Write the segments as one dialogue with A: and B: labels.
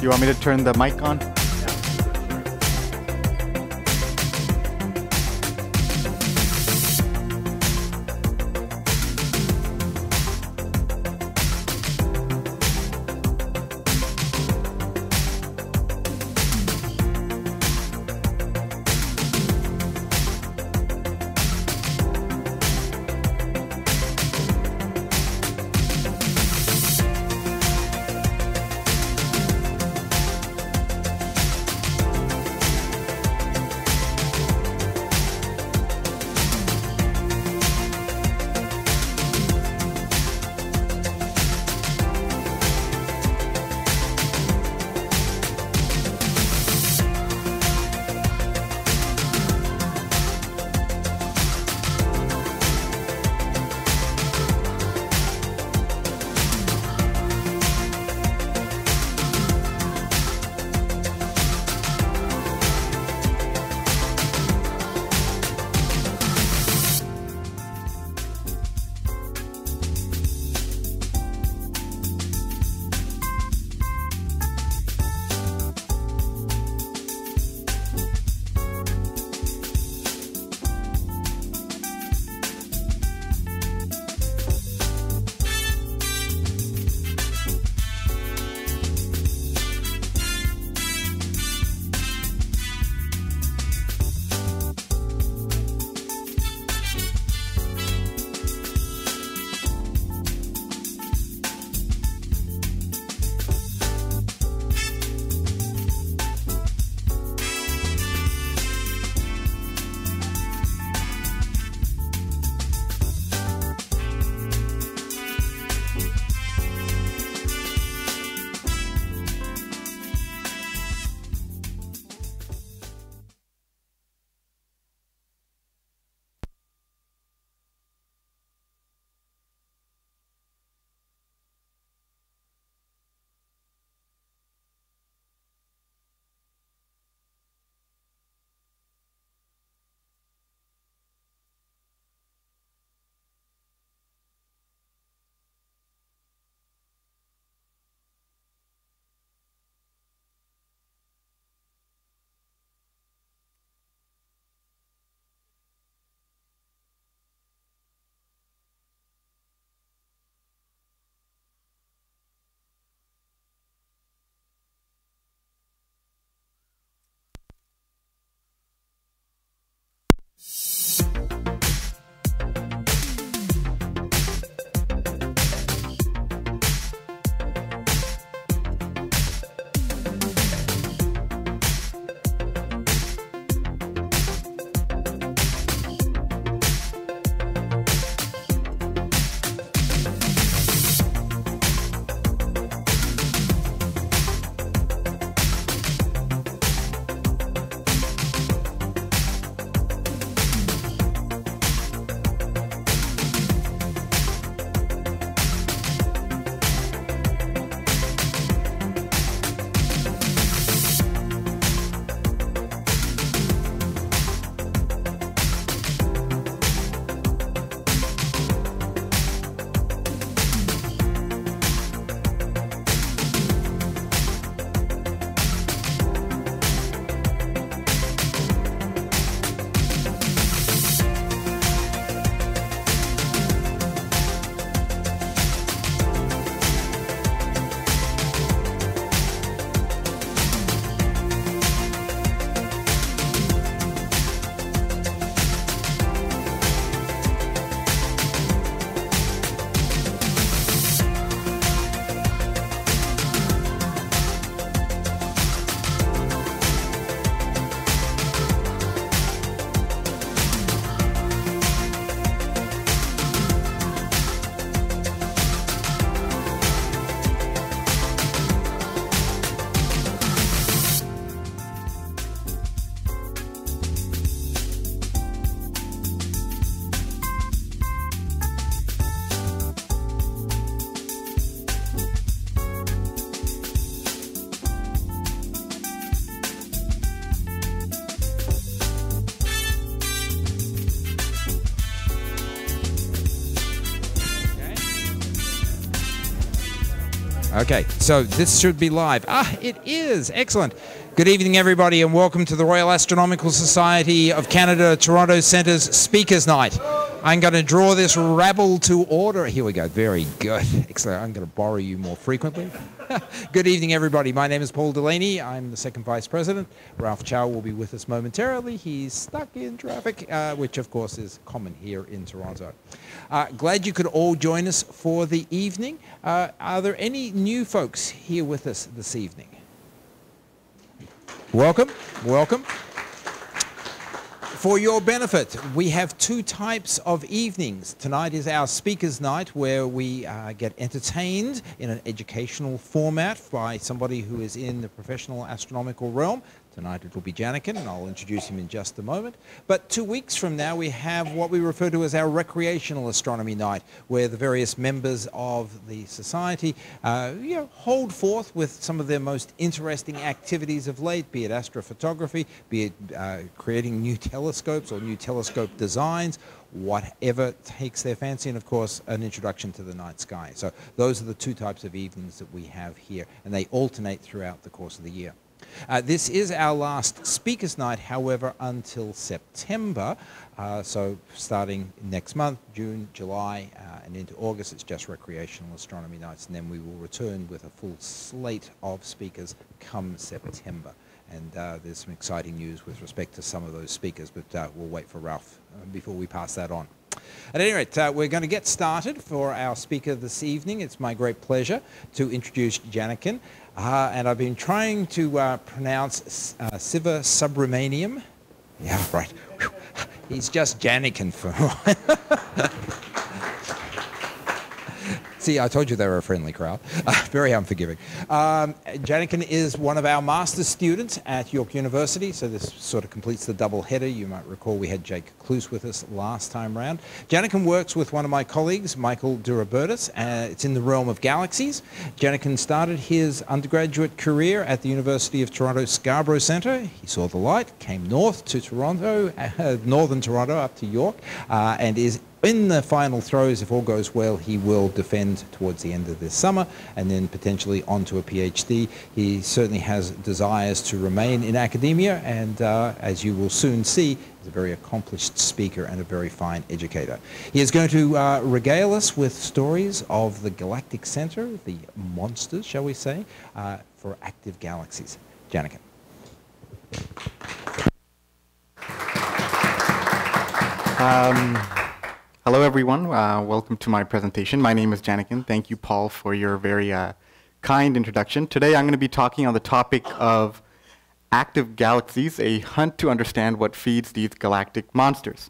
A: You want me to turn the mic on? Okay, so this should be live. It is. Excellent. Good evening, everybody, and welcome to the Royal Astronomical Society of Canada, Toronto Centre's Speakers Night. I'm going to draw this rabble to order. Here we go. Very good. Excellent. I'm going to borrow you more frequently. Good evening, everybody. My name is Paul Delaney. I'm the second Vice President. Ralph Chow will be with us momentarily. He's stuck in traffic, which, of course, is common here in Toronto. Glad you could all join us for the evening. Are there any new folks here with us this evening? Welcome, welcome. For your benefit, we have two types of evenings. Tonight is our speakers night, where we get entertained in an educational format by somebody who is in the professional astronomical realm. Tonight it will be Janakan, and I'll introduce him in just a moment. But 2 weeks from now, we have what we refer to as our recreational astronomy night, where the various members of the society hold forth with some of their most interesting activities of late, be it astrophotography, be it creating new telescopes or new telescope designs, whatever takes their fancy, and of course an introduction to the night sky. So those are the two types of evenings that we have here, and they alternate throughout the course of the year. This is our last speakers night, however, until September. So starting next month, June, July, and into August, it's just recreational astronomy nights, and then we will return with a full slate of speakers come September. And there's some exciting news with respect to some of those speakers, but we'll wait for Ralph before we pass that on. At any rate, we're going to get started for our speaker this evening. It's my great pleasure to introduce Janakan. And I've been trying to pronounce Sivasubramanium. Yeah, right. He's just Janakan for See, I told you they were a friendly crowd. Very unforgiving. Janakan is one of our master's students at York University, so this sort of completes the double header. You might recall we had Jake Kloos with us last time round. Janakan works with one of my colleagues, Michael Durabertis. It's in the realm of galaxies. Janakan started his undergraduate career at the University of Toronto Scarborough Centre. He saw the light, came north to Toronto, northern Toronto up to York, and is in the final throes. If all goes well, he will defend towards the end of this summer and then potentially onto a PhD. He certainly has desires to remain in academia, and as you will soon see, is a very accomplished speaker and a very fine educator. He is going to regale us with stories of the Galactic Center, the monsters, shall we say, for active galaxies. Janakan.
B: Hello, everyone. Welcome to my presentation. My name is Janakan. Thank you, Paul, for your very kind introduction. Today, I'm going to be talking on the topic of active galaxies, a hunt to understand what feeds these galactic monsters.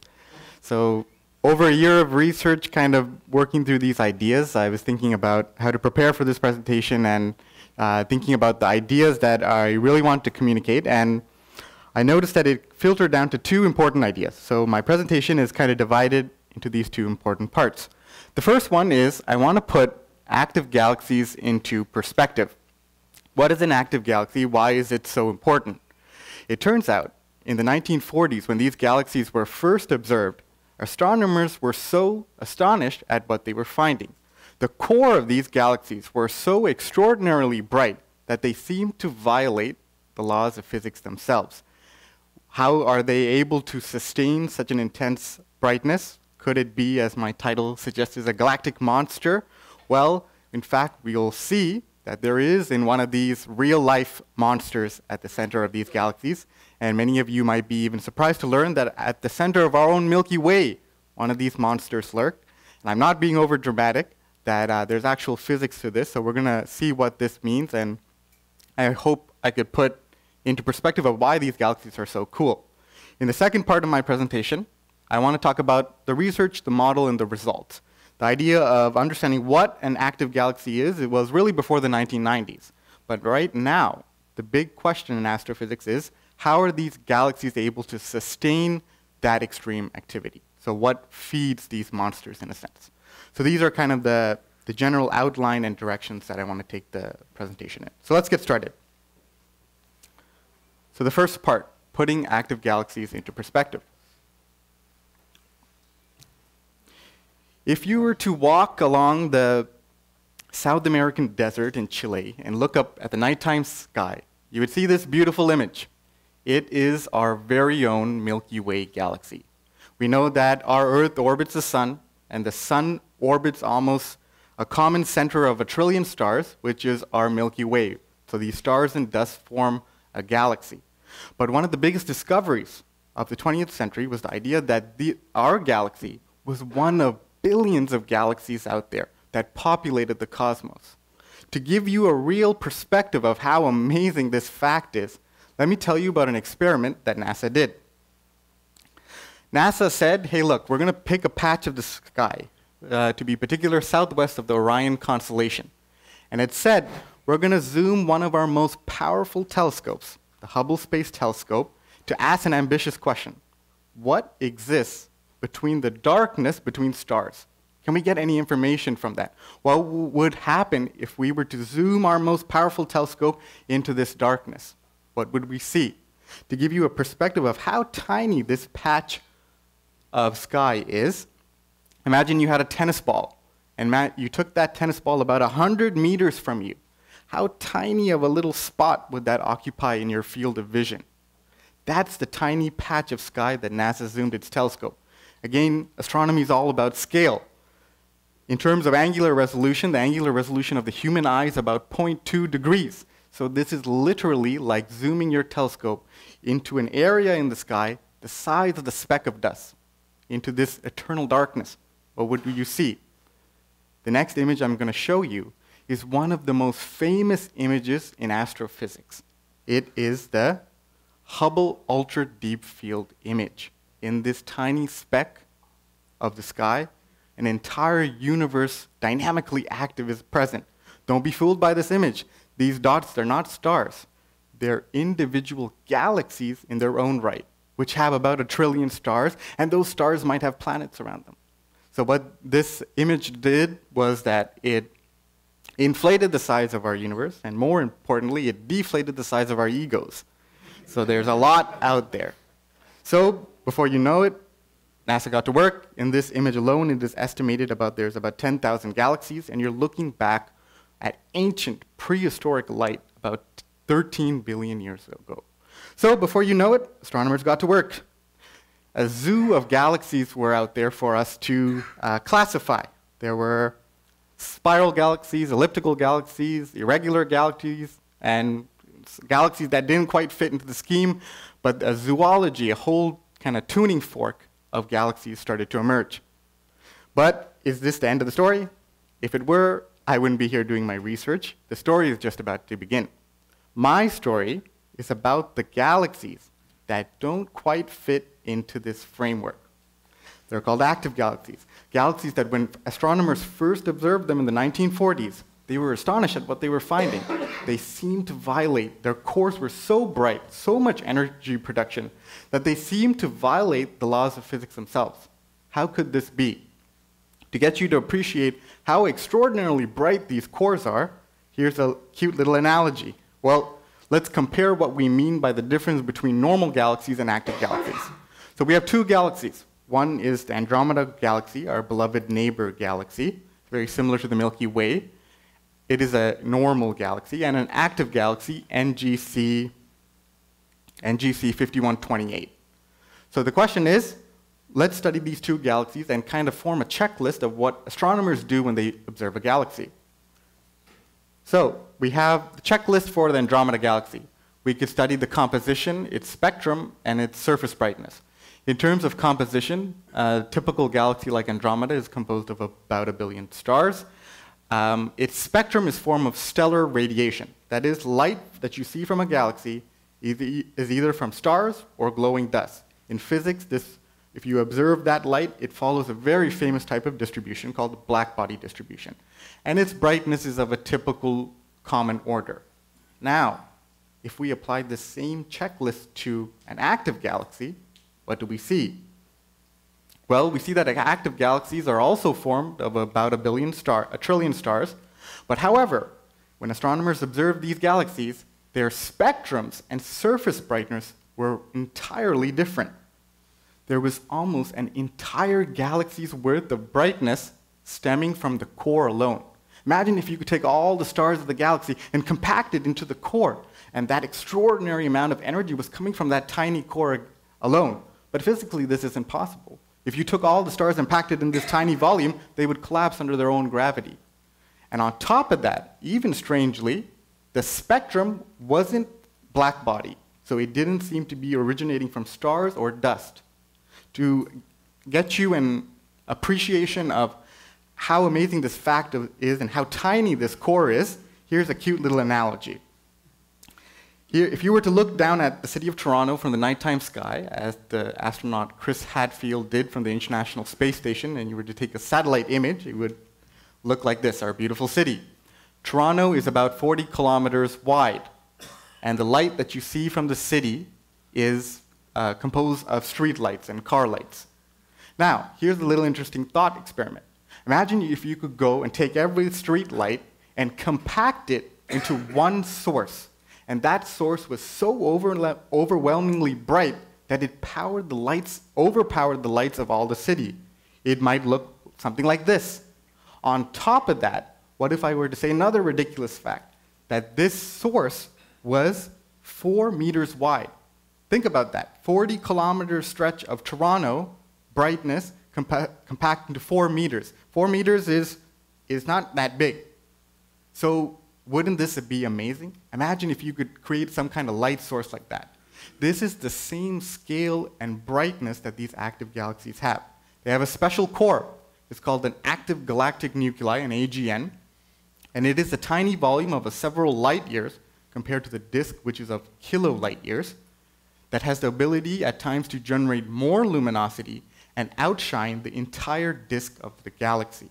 B: So, over a year of research, kind of working through these ideas, I was thinking about how to prepare for this presentation and thinking about the ideas that I really want to communicate. And I noticed that it filtered down to two important ideas. So my presentation is kind of divided into these two important parts. The first one is I want to put active galaxies into perspective. What is an active galaxy? Why is it so important? It turns out in the 1940s, when these galaxies were first observed, astronomers were so astonished at what they were finding. The core of these galaxies were so extraordinarily bright that they seemed to violate the laws of physics themselves. How are they able to sustain such an intense brightness? Could it be, as my title suggests, a galactic monster? Well, in fact, we'll see that there is in one of these real-life monsters at the center of these galaxies. And many of you might be even surprised to learn that at the center of our own Milky Way, one of these monsters lurk. And I'm not being over-dramatic, that there's actual physics to this, so we're going to see what this means. And I hope I could put into perspective of why these galaxies are so cool. In the second part of my presentation, I want to talk about the research, the model, and the results. The idea of understanding what an active galaxy is, it was really before the 1990s. But right now, the big question in astrophysics is, how are these galaxies able to sustain that extreme activity? So what feeds these monsters, in a sense? So these are kind of the general outline and directions that I want to take the presentation in. So let's get started. So the first part, putting active galaxies into perspective. If you were to walk along the South American desert in Chile and look up at the nighttime sky, you would see this beautiful image. It is our very own Milky Way galaxy. We know that our Earth orbits the sun, and the sun orbits almost a common center of 1 trillion stars, which is our Milky Way. So these stars and dust form a galaxy. But one of the biggest discoveries of the 20th century was the idea that our galaxy was one of billions of galaxies out there that populated the cosmos. To give you a real perspective of how amazing this fact is, let me tell you about an experiment that NASA did. NASA said, hey, look, we're going to pick a patch of the sky, to be particular southwest of the Orion constellation. And it said, we're going to zoom one of our most powerful telescopes, the Hubble Space Telescope, to ask an ambitious question. What exists between the darkness between stars? Can we get any information from that? What would happen if we were to zoom our most powerful telescope into this darkness? What would we see? To give you a perspective of how tiny this patch of sky is, imagine you had a tennis ball, and you took that tennis ball about 100 meters from you. How tiny of a little spot would that occupy in your field of vision? That's the tiny patch of sky that NASA zoomed its telescope. Again, astronomy is all about scale. In terms of angular resolution, the angular resolution of the human eye is about 0.2 degrees. So this is literally like zooming your telescope into an area in the sky the size of the speck of dust, into this eternal darkness. What would you see? The next image I'm going to show you is one of the most famous images in astrophysics. It is the Hubble Ultra Deep Field image. In this tiny speck of the sky, an entire universe dynamically active is present. Don't be fooled by this image. These dots, they're not stars. They're individual galaxies in their own right, which have about 1 trillion stars, and those stars might have planets around them. So what this image did was that it inflated the size of our universe, and more importantly, it deflated the size of our egos. So there's a lot out there. So before you know it, NASA got to work. In this image alone, it is estimated there's about 10,000 galaxies, and you're looking back at ancient prehistoric light about 13 billion years ago. So before you know it, astronomers got to work. A zoo of galaxies were out there for us to classify. There were spiral galaxies, elliptical galaxies, irregular galaxies, and galaxies that didn't quite fit into the scheme, but a zoology, a whole kind of tuning fork of galaxies started to emerge. But is this the end of the story? If it were, I wouldn't be here doing my research. The story is just about to begin. My story is about the galaxies that don't quite fit into this framework. They're called active galaxies. Galaxies that when astronomers first observed them in the 1940s, they were astonished at what they were finding. They seemed to violate, their cores were so bright, so much energy production, that they seemed to violate the laws of physics themselves. How could this be? To get you to appreciate how extraordinarily bright these cores are, here's a cute little analogy. Well, let's compare what we mean by the difference between normal galaxies and active galaxies. So we have two galaxies. One is the Andromeda galaxy, our beloved neighbor galaxy, very similar to the Milky Way. It is a normal galaxy, and an active galaxy, NGC 5128. So the question is, let's study these two galaxies and kind of form a checklist of what astronomers do when they observe a galaxy. So we have the checklist for the Andromeda galaxy. We could study the composition, its spectrum, and its surface brightness. In terms of composition, a typical galaxy like Andromeda is composed of about 1 billion stars. Its spectrum is formed of stellar radiation. That is, light that you see from a galaxy is either from stars or glowing dust. In physics, if you observe that light, it follows a very famous type of distribution called the black-body distribution. And its brightness is of a typical common order. Now, if we apply the same checklist to an active galaxy, what do we see? Well, we see that active galaxies are also formed of about 1 trillion stars. But however, when astronomers observed these galaxies, their spectrums and surface brightness were entirely different. There was almost an entire galaxy's worth of brightness stemming from the core alone. Imagine if you could take all the stars of the galaxy and compact it into the core, and that extraordinary amount of energy was coming from that tiny core alone. But physically, this is impossible. If you took all the stars and packed it in this tiny volume, they would collapse under their own gravity. And on top of that, even strangely, the spectrum wasn't black body, so it didn't seem to be originating from stars or dust. To get you an appreciation of how amazing this fact is and how tiny this core is, here's a cute little analogy. Here, if you were to look down at the city of Toronto from the nighttime sky, as the astronaut Chris Hadfield did from the International Space Station, and you were to take a satellite image, it would look like this, our beautiful city. Toronto is about 40 kilometers wide, and the light that you see from the city is composed of street lights and car lights. Now, here's a little interesting thought experiment. Imagine if you could go and take every street light and compact it into one source. And that source was so overwhelmingly bright that it overpowered the lights of all the city. It might look something like this. On top of that, what if I were to say another ridiculous fact? That this source was 4 meters wide. Think about that. 40-kilometer stretch of Toronto brightness compact into 4 meters. 4 meters is not that big. So wouldn't this be amazing? Imagine if you could create some kind of light source like that. This is the same scale and brightness that these active galaxies have. They have a special core. It's called an active galactic nuclei, an AGN, and it is a tiny volume of several light years compared to the disk, which is of kilolight years, that has the ability at times to generate more luminosity and outshine the entire disk of the galaxy.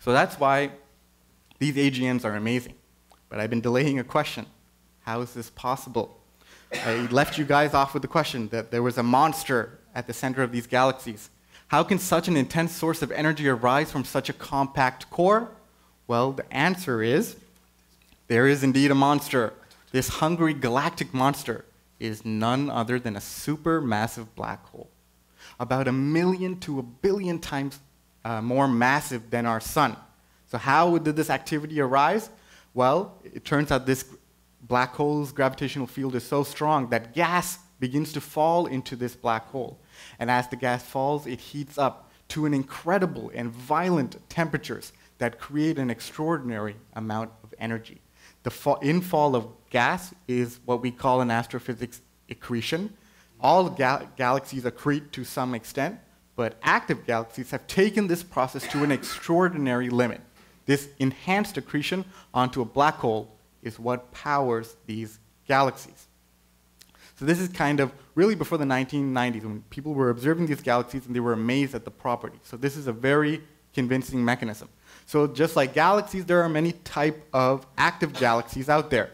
B: So that's why these AGNs are amazing. But I've been delaying a question. How is this possible? I left you guys off with the question that there was a monster at the center of these galaxies. How can such an intense source of energy arise from such a compact core? Well, the answer is, there is indeed a monster. This hungry galactic monster is none other than a supermassive black hole, about 1 million to 1 billion times more massive than our sun. So how did this activity arise? Well, it turns out this black hole's gravitational field is so strong that gas begins to fall into this black hole. And as the gas falls, it heats up to an incredible and violent temperatures that create an extraordinary amount of energy. The infall of gas is what we call in astrophysics accretion. All galaxies accrete to some extent, but active galaxies have taken this process to an extraordinary limit. This enhanced accretion onto a black hole is what powers these galaxies. So this is kind of really before the 1990s when people were observing these galaxies and they were amazed at the property. So this is a very convincing mechanism. So just like galaxies, there are many types of active galaxies out there.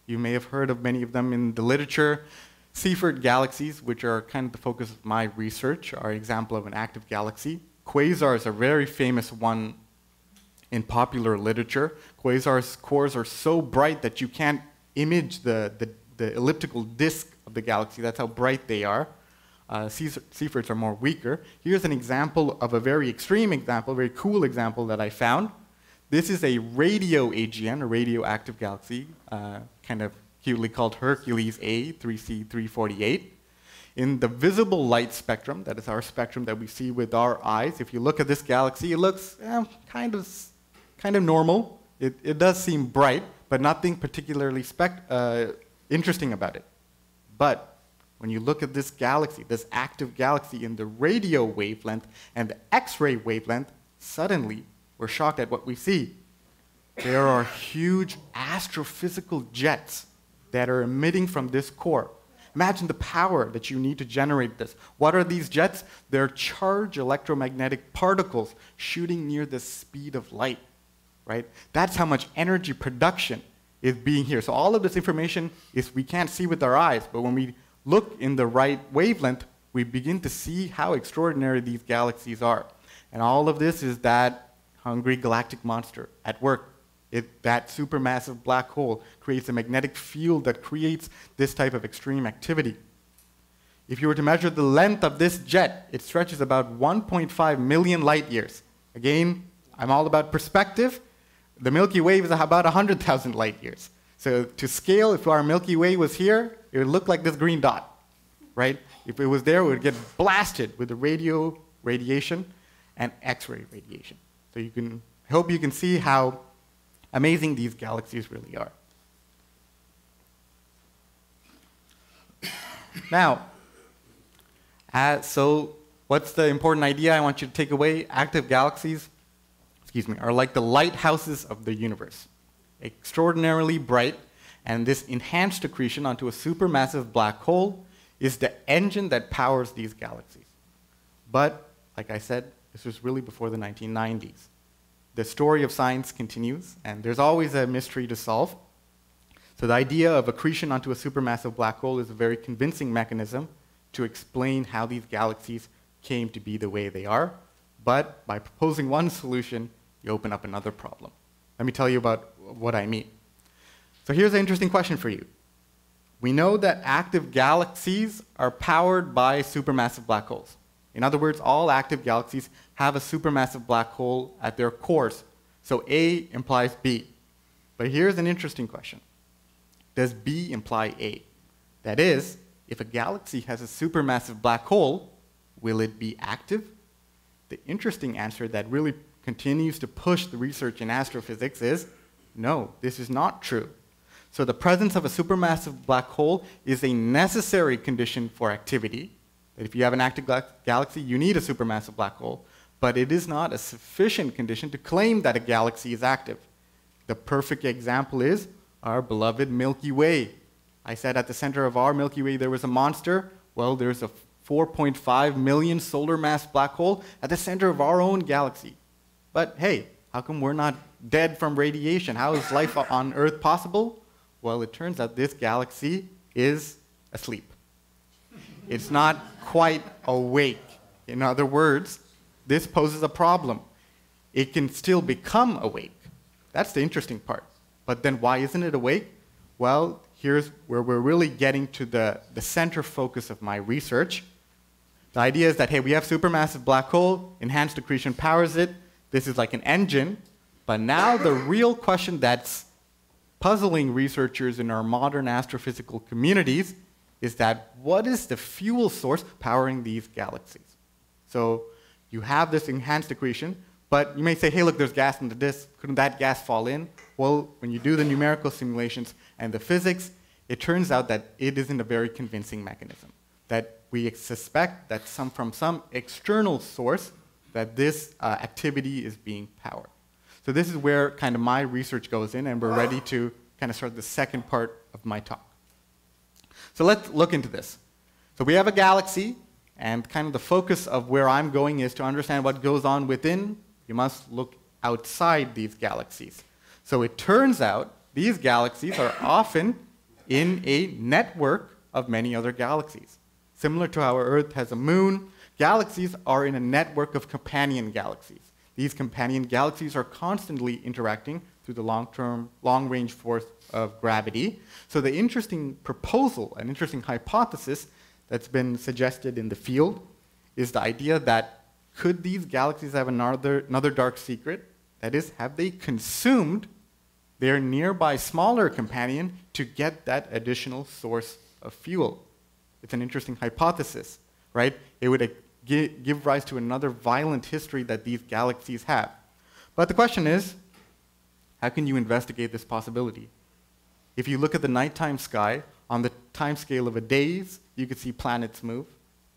B: You may have heard of many of them in the literature. Seyfert galaxies, which are kind of the focus of my research, are an example of an active galaxy. Quasars are a very famous one in popular literature. Quasars' cores are so bright that you can't image the elliptical disk of the galaxy. That's how bright they are. Seyferts are more weaker. Here's an example of a very extreme example, a very cool example that I found. This is a radio AGN, a radioactive galaxy, kind of cutely called Hercules A 3C348. In the visible light spectrum, that is our spectrum that we see with our eyes, if you look at this galaxy, it looks kind of normal. It does seem bright, but nothing particularly interesting about it. But when you look at this galaxy, this active galaxy in the radio wavelength and the X-ray wavelength, suddenly we're shocked at what we see. There are huge astrophysical jets that are emitting from this core. Imagine the power that you need to generate this. What are these jets? They're charged electromagnetic particles shooting near the speed of light, right? That's how much energy production is being here. So all of this information is we can't see with our eyes, but when we look in the right wavelength, we begin to see how extraordinary these galaxies are. And all of this is that hungry galactic monster at work. That supermassive black hole creates a magnetic field that creates this type of extreme activity. If you were to measure the length of this jet, it stretches about 1.5 million light years. Again, I'm all about perspective. The Milky Way is about 100,000 light years. So to scale, if our Milky Way was here, it would look like this green dot, right? If it was there, it would get blasted with the radiation and X-ray radiation. So I hope you can see how amazing these galaxies really are. Now, so what's the important idea I want you to take away? Active galaxies, are like the lighthouses of the universe. Extraordinarily bright, and this enhanced accretion onto a supermassive black hole is the engine that powers these galaxies. But, like I said, this was really before the 1990s. The story of science continues, and there's always a mystery to solve. So the idea of accretion onto a supermassive black hole is a very convincing mechanism to explain how these galaxies came to be the way they are. But by proposing one solution, you open up another problem. Let me tell you about what I mean. So here's an interesting question for you. We know that active galaxies are powered by supermassive black holes. In other words, all active galaxies have a supermassive black hole at their cores. So A implies B. But here's an interesting question. Does B imply A? That is, if a galaxy has a supermassive black hole, will it be active? The interesting answer that really continues to push the research in astrophysics is, no, this is not true. So the presence of a supermassive black hole is a necessary condition for activity. That if you have an active galaxy, you need a supermassive black hole. But it is not a sufficient condition to claim that a galaxy is active. The perfect example is our beloved Milky Way. I said at the center of our Milky Way there was a monster. Well, there's a 4.5 million solar mass black hole at the center of our own galaxy. But hey, how come we're not dead from radiation? How is life on Earth possible? Well, it turns out this galaxy is asleep. It's not quite awake. In other words, this poses a problem. It can still become awake. That's the interesting part. But then why isn't it awake? Well, here's where we're really getting to the center focus of my research. The idea is that, hey, we have supermassive black hole, enhanced accretion powers it. This is like an engine. But now the real question that's puzzling researchers in our modern astrophysical communities is that what is the fuel source powering these galaxies? So you have this enhanced accretion, but you may say, hey, look, there's gas in the disk. Couldn't that gas fall in? Well, when you do the numerical simulations and the physics, it turns out that it isn't a very convincing mechanism. That we suspect that from some external source that this activity is being powered. So this is where kind of my research goes in, and we're ready to kind of start the second part of my talk. So let's look into this. So we have a galaxy, and kind of the focus of where I'm going is to understand what goes on within. You must look outside these galaxies. So it turns out these galaxies are often in a network of many other galaxies. Similar to how our Earth has a moon, galaxies are in a network of companion galaxies. These companion galaxies are constantly interacting through the long-range force of gravity. So the interesting proposal, an interesting hypothesis that's been suggested in the field is the idea that could these galaxies have another dark secret? That is, have they consumed their nearby smaller companion to get that additional source of fuel? It's an interesting hypothesis, right? It would give rise to another violent history that these galaxies have. But the question is, how can you investigate this possibility? If you look at the nighttime sky, on the time scale of days, you could see planets move.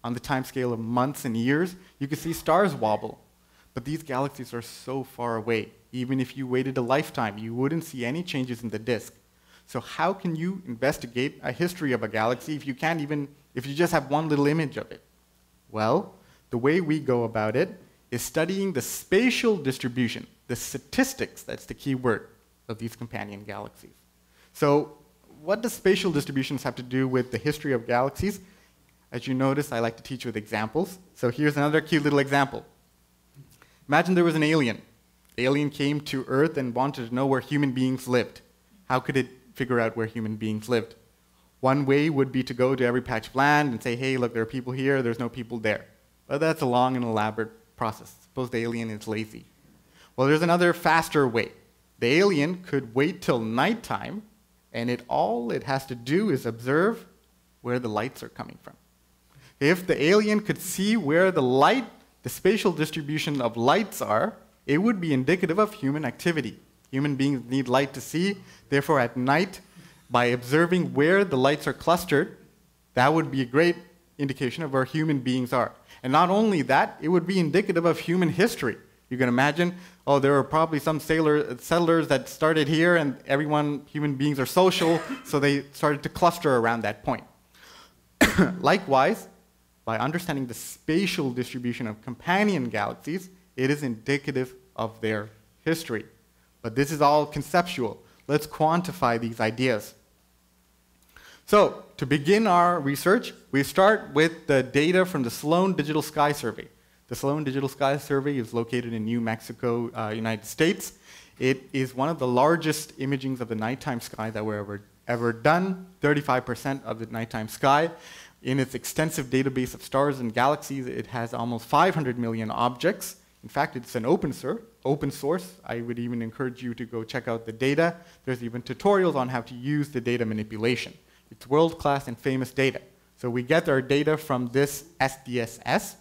B: On the time scale of months and years, you could see stars wobble. But these galaxies are so far away. Even if you waited a lifetime, you wouldn't see any changes in the disk. So how can you investigate a history of a galaxy if you just have one little image of it? Well, the way we go about it is studying the spatial distribution, the statistics, that's the key word, of these companion galaxies. So what does spatial distributions have to do with the history of galaxies? As you notice, I like to teach with examples. So here's another cute little example. Imagine there was an alien. The alien came to Earth and wanted to know where human beings lived. How could it figure out where human beings lived? One way would be to go to every patch of land and say, hey, look, there are people here, there's no people there. But that's a long and elaborate process. Suppose the alien is lazy. Well, there's another faster way. The alien could wait till nighttime, and all it has to do is observe where the lights are coming from. If the alien could see where the spatial distribution of lights are, it would be indicative of human activity. Human beings need light to see. Therefore, at night, by observing where the lights are clustered, that would be a great indication of where human beings are. And not only that, it would be indicative of human history. You can imagine, oh, there were probably some settlers that started here, and human beings are social, so they started to cluster around that point. Likewise, by understanding the spatial distribution of companion galaxies, it is indicative of their history. But this is all conceptual. Let's quantify these ideas. So, to begin our research, we start with the data from the Sloan Digital Sky Survey. The Sloan Digital Sky Survey is located in New Mexico, United States. It is one of the largest imagings of the nighttime sky that were ever done, 35% of the nighttime sky. In its extensive database of stars and galaxies, it has almost 500 million objects. In fact, it's an open source. I would even encourage you to go check out the data. There's even tutorials on how to use the data manipulation. It's world-class and famous data. So we get our data from this SDSS.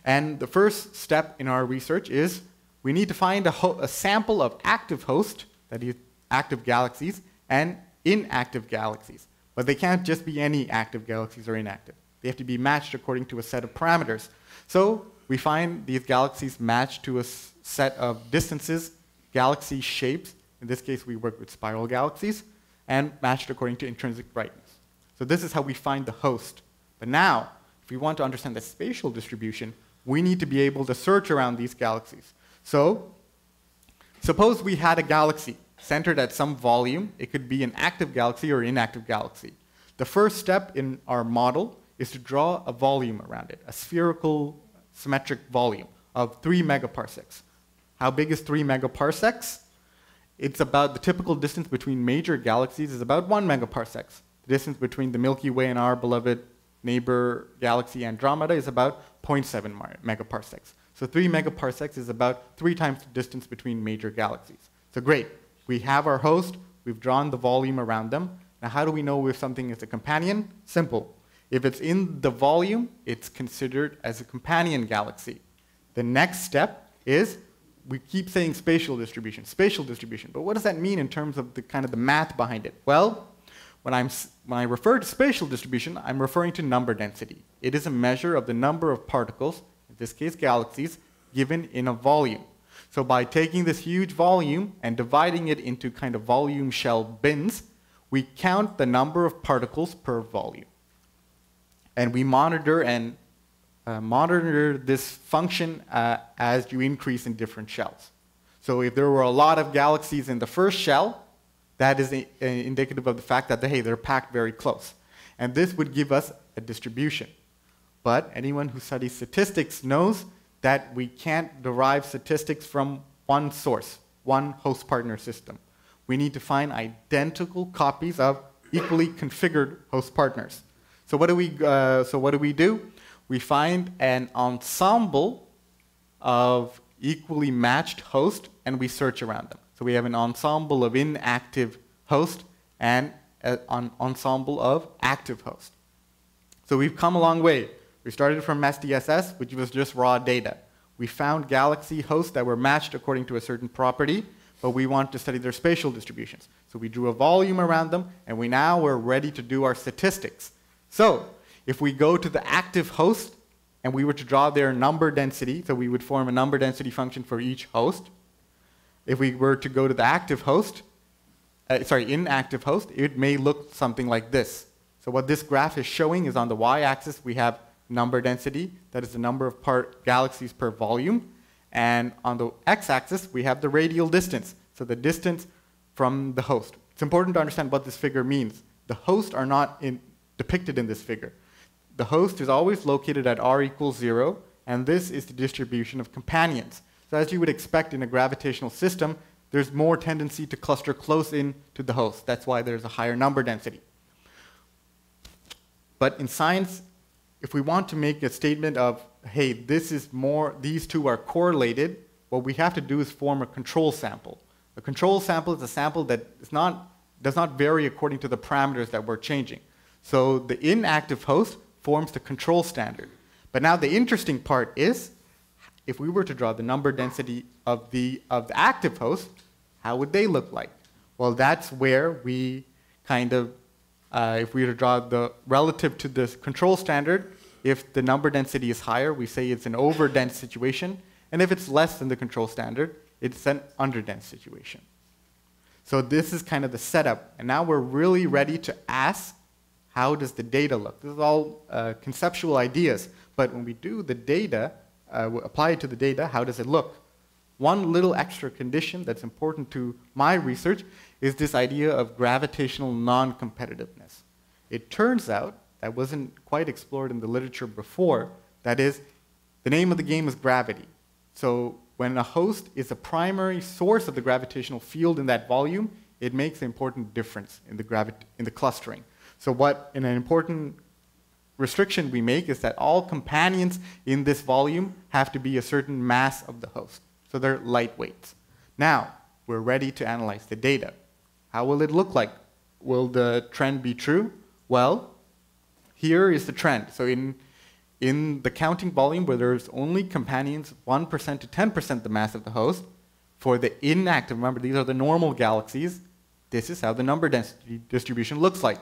B: And the first step in our research is we need to find a sample of active hosts, that is, active galaxies, and inactive galaxies. But they can't just be any active galaxies or inactive. They have to be matched according to a set of parameters. So we find these galaxies matched to a set of distances, galaxy shapes. In this case, we work with spiral galaxies, and matched according to intrinsic brightness. So this is how we find the host. But now, if we want to understand the spatial distribution, we need to be able to search around these galaxies. So suppose we had a galaxy centered at some volume. It could be an active galaxy or inactive galaxy. The first step in our model is to draw a volume around it, a spherical symmetric volume of 3 megaparsecs. How big is 3 megaparsecs? It's about the typical distance between major galaxies is about 1 megaparsec. The distance between the Milky Way and our beloved neighbor galaxy Andromeda is about 0.7 megaparsecs. So 3 megaparsecs is about 3 times the distance between major galaxies. So great. We have our host. We've drawn the volume around them. Now how do we know if something is a companion? Simple. If it's in the volume, it's considered as a companion galaxy. The next step is we keep saying spatial distribution, but what does that mean in terms of the kind of the math behind it? Well, when I refer to spatial distribution, I'm referring to number density. It is a measure of the number of particles, in this case galaxies, given in a volume. So by taking this huge volume and dividing it into kind of volume shell bins, we count the number of particles per volume. And we monitor this function as you increase in different shells. So if there were a lot of galaxies in the first shell, that is indicative of the fact that, hey, they're packed very close. And this would give us a distribution. But anyone who studies statistics knows that we can't derive statistics from one source, one host partner system. We need to find identical copies of equally configured host partners. So what do we do? We find an ensemble of equally matched hosts, and we search around them. So we have an ensemble of inactive hosts and an ensemble of active hosts. So we've come a long way. We started from SDSS, which was just raw data. We found galaxy hosts that were matched according to a certain property, but we want to study their spatial distributions. So we drew a volume around them, and we're ready to do our statistics. So if we go to the active host and we were to draw their number density, so we would form a number density function for each host. If we were to go to the active host, inactive host, it may look something like this. So what this graph is showing is on the y-axis we have number density, that is the number of galaxies per volume, and on the x-axis we have the radial distance, so the distance from the host. It's important to understand what this figure means. The hosts are not depicted in this figure. The host is always located at r equals 0, and this is the distribution of companions. So as you would expect in a gravitational system, there's more tendency to cluster close in to the host. That's why there's a higher number density. But in science, if we want to make a statement of, hey, these two are correlated, what we have to do is form a control sample. A control sample is a sample that does not vary according to the parameters that we're changing. So the inactive host forms the control standard. But now the interesting part is, if we were to draw the number density of the active host, how would they look like? Well, that's where we kind of, if we were to draw the relative to this control standard, if the number density is higher, we say it's an over-dense situation. And if it's less than the control standard, it's an under-dense situation. So this is kind of the setup. And now we're really ready to ask, how does the data look? This is all conceptual ideas. But when we do the data, apply it to the data, how does it look? One little extra condition that's important to my research is this idea of gravitational non-competitiveness. It turns out, that wasn't quite explored in the literature before, that is, the name of the game is gravity. So when a host is a primary source of the gravitational field in that volume, it makes an important difference in the clustering. So an important restriction we make is that all companions in this volume have to be a certain mass of the host. So they're lightweights. Now, we're ready to analyze the data. How will it look like? Will the trend be true? Well, here is the trend. So in the counting volume where there's only companions 1% to 10% the mass of the host, for the inactive, remember these are the normal galaxies, this is how the number density distribution looks like.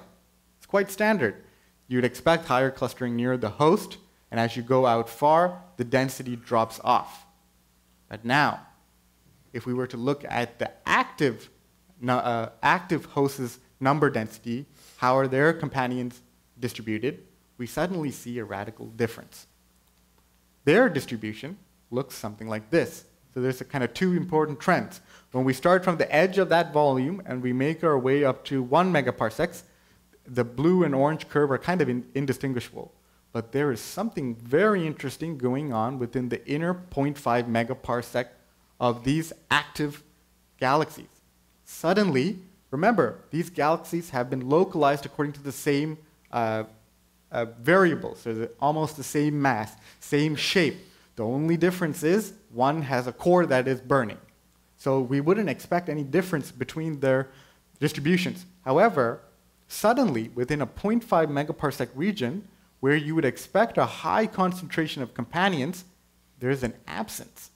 B: It's quite standard. You'd expect higher clustering near the host, and as you go out far, the density drops off. But now, if we were to look at the active host's number density, how are their companions distributed, we suddenly see a radical difference. Their distribution looks something like this. So there's a kind of two important trends. When we start from the edge of that volume and we make our way up to 1 megaparsecs, the blue and orange curve are kind of indistinguishable. But there is something very interesting going on within the inner 0.5 megaparsec of these active galaxies. Suddenly, remember, these galaxies have been localized according to the same variables. So they're almost the same mass, same shape. The only difference is one has a core that is burning. So we wouldn't expect any difference between their distributions. However, suddenly, within a 0.5 megaparsec region, where you would expect a high concentration of companions, there's an absence.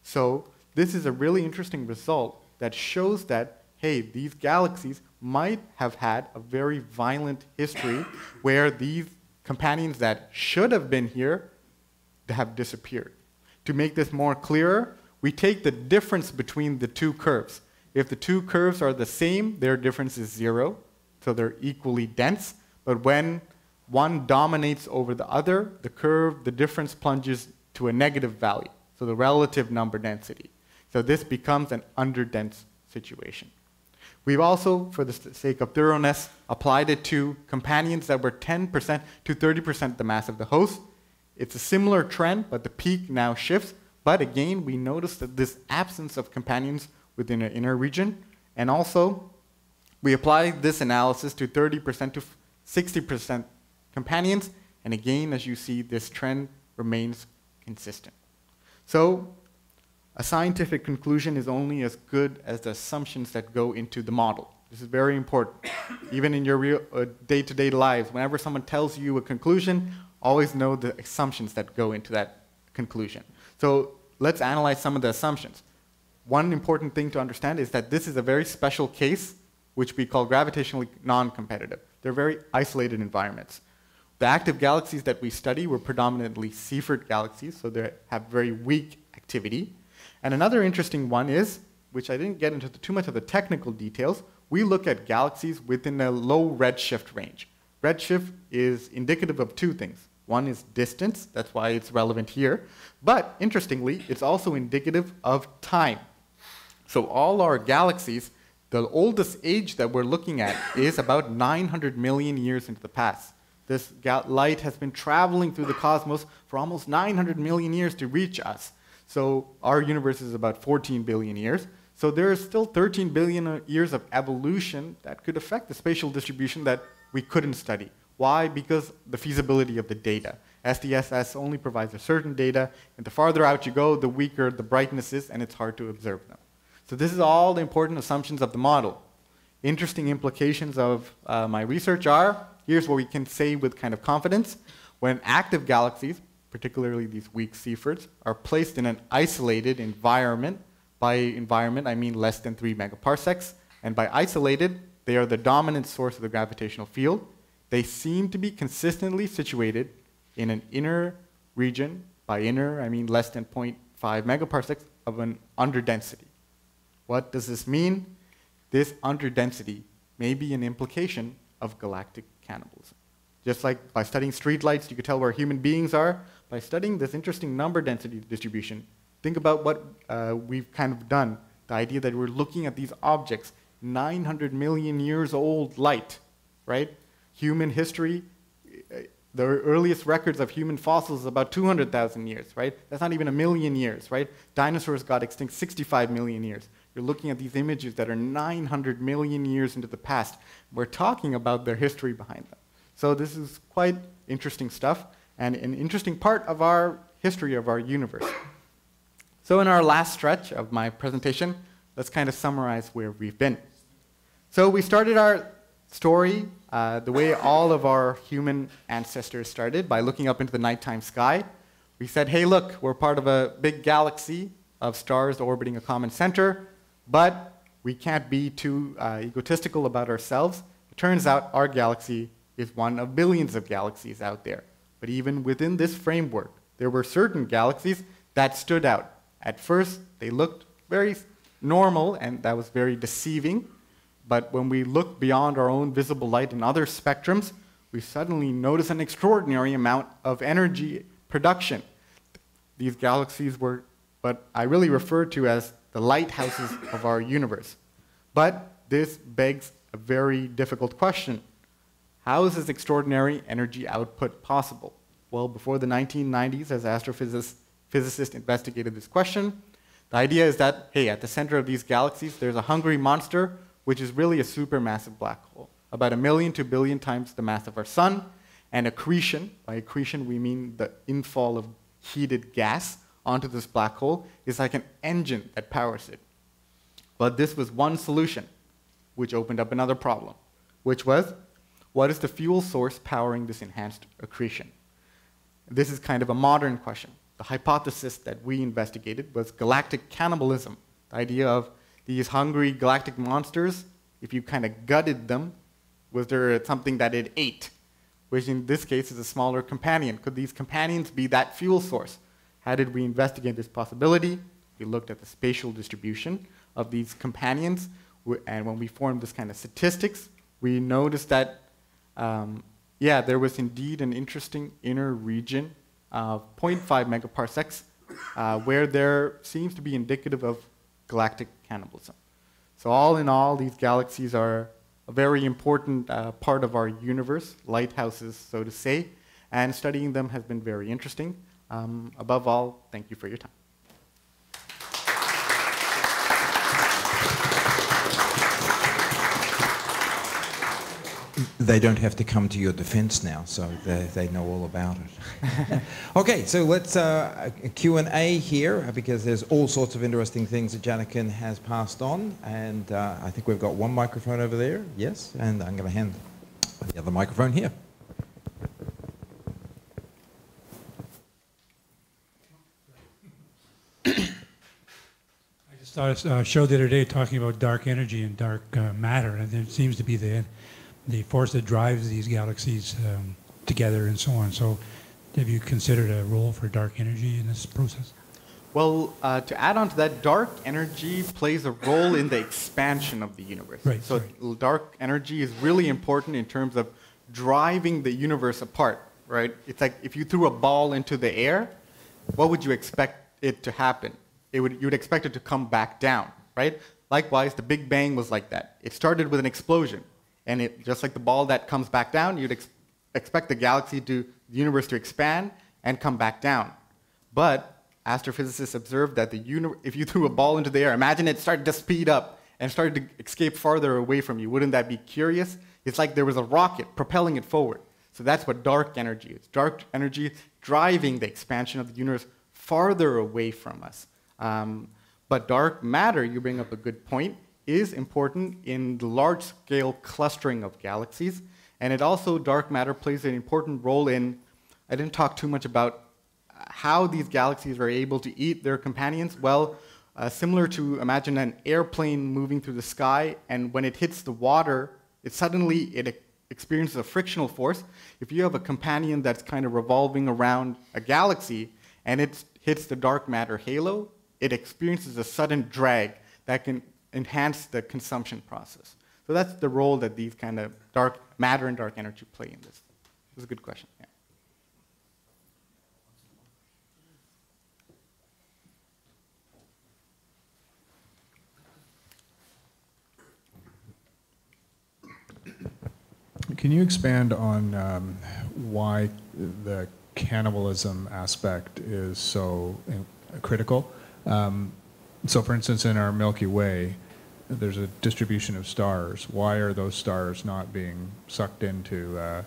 B: So this is a really interesting result that shows that, hey, these galaxies might have had a very violent history where these companions that should have been here have disappeared. To make this more clearer, we take the difference between the two curves. If the two curves are the same, their difference is 0, so they're equally dense. But when one dominates over the other, the difference plunges to a negative value, so the relative number density. So this becomes an underdense situation. We've also, for the sake of thoroughness, applied it to companions that were 10% to 30% the mass of the host. It's a similar trend, but the peak now shifts. But again, we notice that this absence of companions within an inner region. And also, we apply this analysis to 30% to 60% companions. And again, as you see, this trend remains consistent. So a scientific conclusion is only as good as the assumptions that go into the model. This is very important. Even in your real day-to-day lives, whenever someone tells you a conclusion, always know the assumptions that go into that conclusion. So let's analyze some of the assumptions. One important thing to understand is that this is a very special case, which we call gravitationally non-competitive. They're very isolated environments. The active galaxies that we study were predominantly Seyfert galaxies, so they have very weak activity. And another interesting one is, which I didn't get into too much of the technical details, we look at galaxies within a low redshift range. Redshift is indicative of two things. One is distance, that's why it's relevant here. But interestingly, it's also indicative of time. So all our galaxies, the oldest age that we're looking at is about 900 million years into the past. This light has been traveling through the cosmos for almost 900 million years to reach us. So our universe is about 14 billion years. So there is still 13 billion years of evolution that could affect the spatial distribution that we couldn't study. Why? Because the feasibility of the data. SDSS only provides a certain data, and the farther out you go, the weaker the brightness is, and it's hard to observe them. So this is all the important assumptions of the model. Interesting implications of my research are, here's what we can say with kind of confidence. When active galaxies, particularly these weak Seyfarts, are placed in an isolated environment, by environment I mean less than 3 megaparsecs, and by isolated, they are the dominant source of the gravitational field. They seem to be consistently situated in an inner region, by inner I mean less than 0.5 megaparsecs of an underdensity. What does this mean? This underdensity may be an implication of galactic cannibalism. Just like by studying streetlights, you could tell where human beings are. By studying this interesting number density distribution, think about what we've kind of done. The idea that we're looking at these objects, 900 million years old light, right? Human history, the earliest records of human fossils is about 200,000 years, right? That's not even a million years, right? Dinosaurs got extinct 65 million years. You're looking at these images that are 900 million years into the past. We're talking about their history behind them. So this is quite interesting stuff and an interesting part of our history of our universe. So in our last stretch of my presentation, let's kind of summarize where we've been. So we started our story the way all of our human ancestors started, by looking up into the nighttime sky. We said, hey, look, we're part of a big galaxy of stars orbiting a common center, but we can't be too egotistical about ourselves. It turns out our galaxy is one of billions of galaxies out there. But even within this framework, there were certain galaxies that stood out. At first, they looked very normal, and that was very deceiving. But when we look beyond our own visible light and other spectrums, we suddenly notice an extraordinary amount of energy production. These galaxies were what I really refer to as the lighthouses of our universe. But this begs a very difficult question. How is this extraordinary energy output possible? Well, before the 1990s, as astrophysicists investigated this question, the idea is that, hey, at the center of these galaxies, there's a hungry monster, which is really a supermassive black hole, about 1 million to 1 billion times the mass of our sun, and accretion, by accretion we mean the infall of heated gas onto this black hole, is like an engine that powers it. But this was one solution, which opened up another problem, which was, what is the fuel source powering this enhanced accretion? This is kind of a modern question. The hypothesis that we investigated was galactic cannibalism, the idea of these hungry galactic monsters, if you kind of gutted them, was there something that it ate, which in this case is a smaller companion? Could these companions be that fuel source? How did we investigate this possibility? We looked at the spatial distribution of these companions, and when we formed this kind of statistics, we noticed that, yeah, there was indeed an interesting inner region of 0.5 megaparsecs where there seems to be indicative of galactic cannibalism. So all in all, these galaxies are a very important part of our universe, lighthouses, so to say, and studying them has been very interesting. Above all, thank you for your time.
A: They don't have to come to your defense now, so they know all about it. Okay, so let's Q&A here, because there's all sorts of interesting things that Janakan has passed on, and I think we've got one microphone over there, yes, and I'm going to hand the other microphone here.
C: I just saw a show the other day talking about dark energy and dark matter, and it seems to be the force that drives these galaxies together and so on. So have you considered a role for dark energy in this process?
B: Well, to add on to that, dark energy plays a role in the expansion of the universe.
C: Right,
B: so
C: sorry.
B: Dark energy is really important in terms of driving the universe apart, right? It's like if you threw a ball into the air, what would you expect it to happen? You would expect it to come back down, right? Likewise, the Big Bang was like that. It started with an explosion. And just like the ball that comes back down, you'd expect the universe to expand and come back down. But astrophysicists observed that if you threw a ball into the air, imagine it started to speed up and started to escape farther away from you. Wouldn't that be curious? It's like there was a rocket propelling it forward. So that's what dark energy is. Dark energy driving the expansion of the universe farther away from us. But dark matter, you bring up a good point, is important in the large-scale clustering of galaxies. And it also, dark matter plays an important role in, I didn't talk too much about how these galaxies are able to eat their companions. Well, similar to, imagine an airplane moving through the sky, and when it hits the water, it experiences a frictional force. If you have a companion that's kind of revolving around a galaxy, and it hits the dark matter halo, it experiences a sudden drag that can enhance the consumption process. So that's the role that these kind of dark matter and dark energy play in this. That's a good question. Yeah.
D: Can you expand on why the cannibalism aspect is so critical? So for instance, in our Milky Way, there's a distribution of stars. Why are those stars not being sucked into the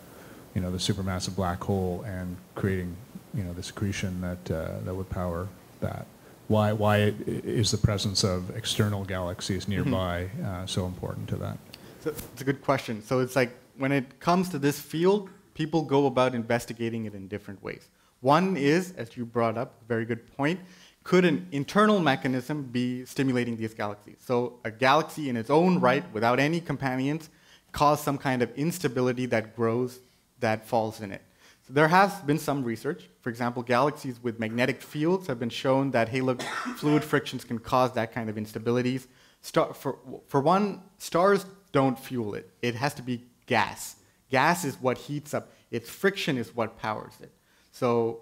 D: supermassive black hole and creating the secretion that would power that? Why is the presence of external galaxies nearby so important to that?
B: So it's a good question. So it's like, when it comes to this field, people go about investigating it in different ways. One is, as you brought up, a very good point, could an internal mechanism be stimulating these galaxies? So a galaxy in its own right, without any companions, cause some kind of instability that grows, that falls in it. So there has been some research. For example, galaxies with magnetic fields have been shown that halo fluid frictions can cause that kind of instabilities. For one, stars don't fuel it. It has to be gas. Gas is what heats up. Its friction is what powers it. So,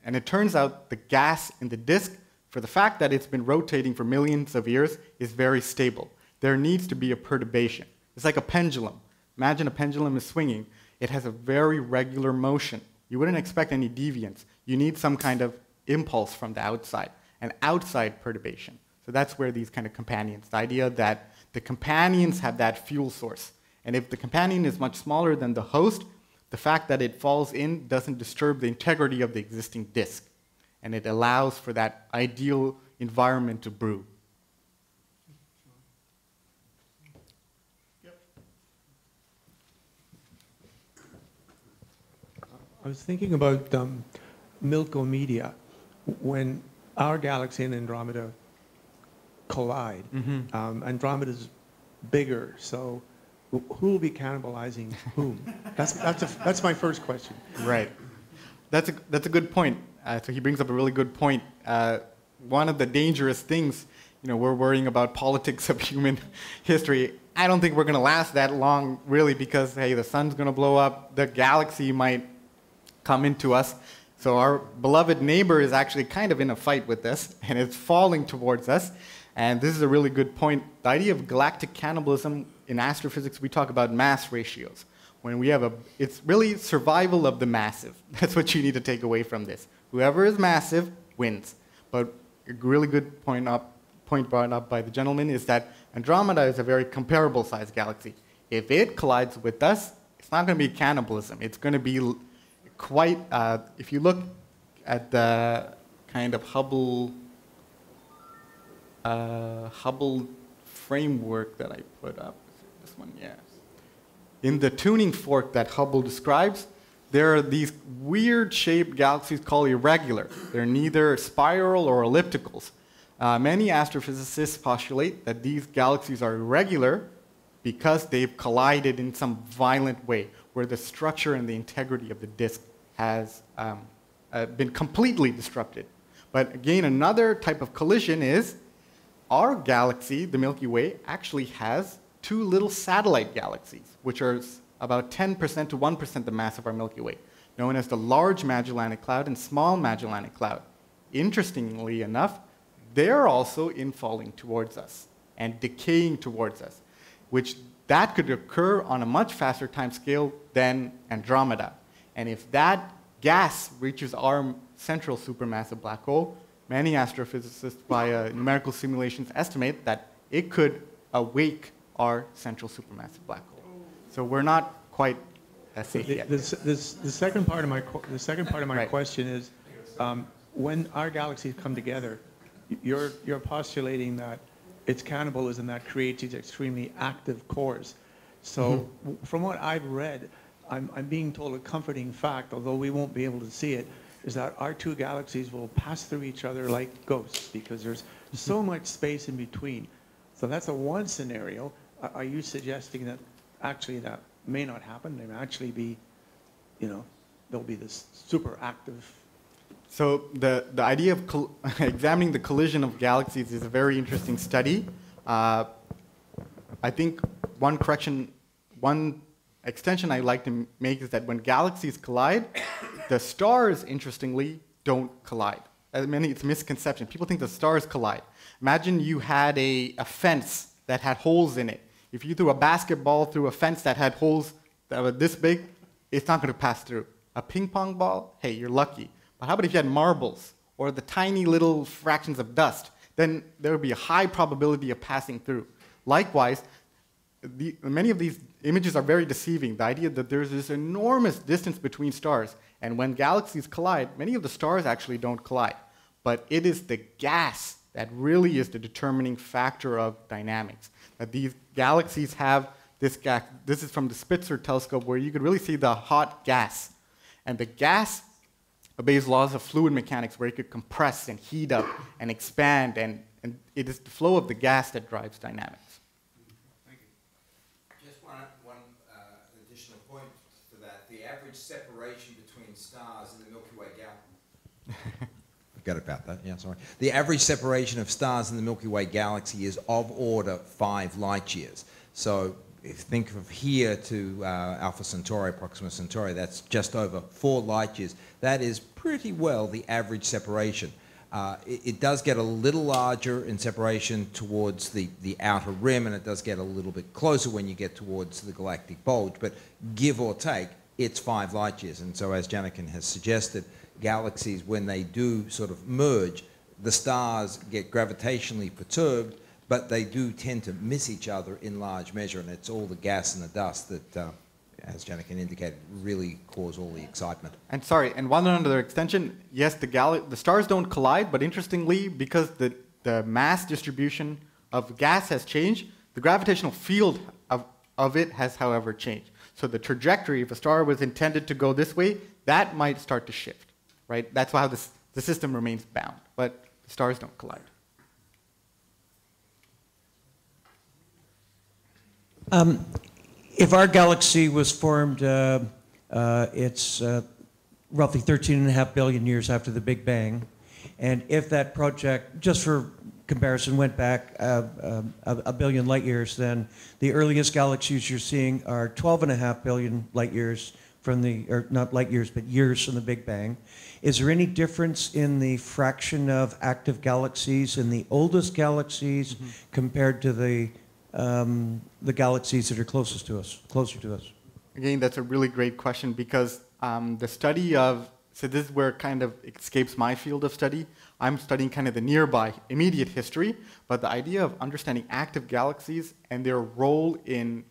B: and it turns out the gas in the disk, for the fact that it's been rotating for millions of years, is very stable. There needs to be a perturbation. It's like a pendulum. Imagine a pendulum is swinging. It has a very regular motion. You wouldn't expect any deviance. You need some kind of impulse from the outside, an outside perturbation. So that's where these kind of companions, the idea that the companions have that fuel source. And if the companion is much smaller than the host, the fact that it falls in doesn't disturb the integrity of the existing disk. And it allows for that ideal environment to brew.
E: I was thinking about Milko-Media. When our galaxy and Andromeda collide, Andromeda's bigger, so who will be cannibalizing whom? That's my first question.
B: Right. That's a good point. So he brings up a really good point. One of the dangerous things, we're worrying about politics of human history. I don't think we're going to last that long, really, because, hey, the sun's going to blow up, the galaxy might come into us. So our beloved neighbor is actually kind of in a fight with us, and it's falling towards us. And this is a really good point. The idea of galactic cannibalism, in astrophysics, we talk about mass ratios. When we have it's really survival of the massive. That's what you need to take away from this. Whoever is massive wins. But a really good point brought up by the gentleman is that Andromeda is a very comparable sized galaxy. If it collides with us, it's not going to be cannibalism. It's going to be quite, if you look at the kind of Hubble framework that I put up, this one, yes. In the tuning fork that Hubble describes, there are these weird shaped galaxies called irregular. They're neither spiral or ellipticals. Many astrophysicists postulate that these galaxies are irregular because they've collided in some violent way, where the structure and the integrity of the disk has been completely disrupted. But again, another type of collision is our galaxy, the Milky Way, actually has two little satellite galaxies, which are about 10% to 1% the mass of our Milky Way, known as the Large Magellanic Cloud and Small Magellanic Cloud. Interestingly enough, they're also infalling towards us and decaying towards us, which that could occur on a much faster time scale than Andromeda. And if that gas reaches our central supermassive black hole, many astrophysicists via numerical simulations estimate that it could awake our central supermassive black hole. So we're not quite
E: The second part of my
B: Right.
E: question is, when our galaxies come together, you're postulating that it's cannibalism that creates these extremely active cores. So from what I've read, I'm being told a comforting fact, although we won't be able to see it, is that our two galaxies will pass through each other like ghosts because there's so much space in between. So that's one scenario. Are you suggesting that actually that may not happen? There may actually be, there'll be this super active.
B: So the idea of examining the collision of galaxies is a very interesting study. I think one extension I'd like to make is that when galaxies collide, the stars, interestingly, don't collide. It's a misconception. People think the stars collide. Imagine you had a fence that had holes in it. If you threw a basketball through a fence that had holes that were this big, it's not going to pass through. A ping pong ball, hey, you're lucky. But how about if you had marbles or the tiny little fractions of dust? Then there would be a high probability of passing through. Likewise, many of these images are very deceiving. The idea that there's this enormous distance between stars, and when galaxies collide, many of the stars actually don't collide. But it is the gas that really is the determining factor of dynamics. That these galaxies have this gas. This is from the Spitzer telescope where you could really see the hot gas. And the gas obeys laws of fluid mechanics where it could compress and heat up and expand, and it is the flow of the gas that drives dynamics.
A: Thank you. Just one additional point to that. The average separation between stars in the Milky Way galaxy. Forgot about that, yeah, sorry. The average separation of stars in the Milky Way galaxy is of order 5 light years. So if you think of here to Alpha Centauri, Proxima Centauri, that's just over 4 light years. That is pretty well the average separation. It does get a little larger in separation towards the outer rim, and it does get a little bit closer when you get towards the galactic bulge, but give or take, it's 5 light years. And so as Janakan has suggested, galaxies, when they do sort of merge, the stars get gravitationally perturbed, but they do tend to miss each other in large measure, and it's all the gas and the dust that, as Janakan indicated, really cause all the excitement.
B: And sorry, and one other extension, yes, the stars don't collide, but interestingly, because the mass distribution of gas has changed, the gravitational field of it has, however, changed. So the trajectory, if a star was intended to go this way, that might start to shift, right? That's how the system remains bound, but the stars don't collide.
F: If our galaxy was formed, it's roughly 13.5 billion years after the Big Bang. And if that project, just for comparison, went back a billion light years, then the earliest galaxies you're seeing are 12.5 billion light years from the, or not light years, but years from the Big Bang. Is there any difference in the fraction of active galaxies in the oldest galaxies compared to the galaxies that are closer to us?
B: Again, that's a really great question because the study of, so this is where it kind of escapes my field of study. I'm studying kind of the nearby, immediate history, but the idea of understanding active galaxies and their role in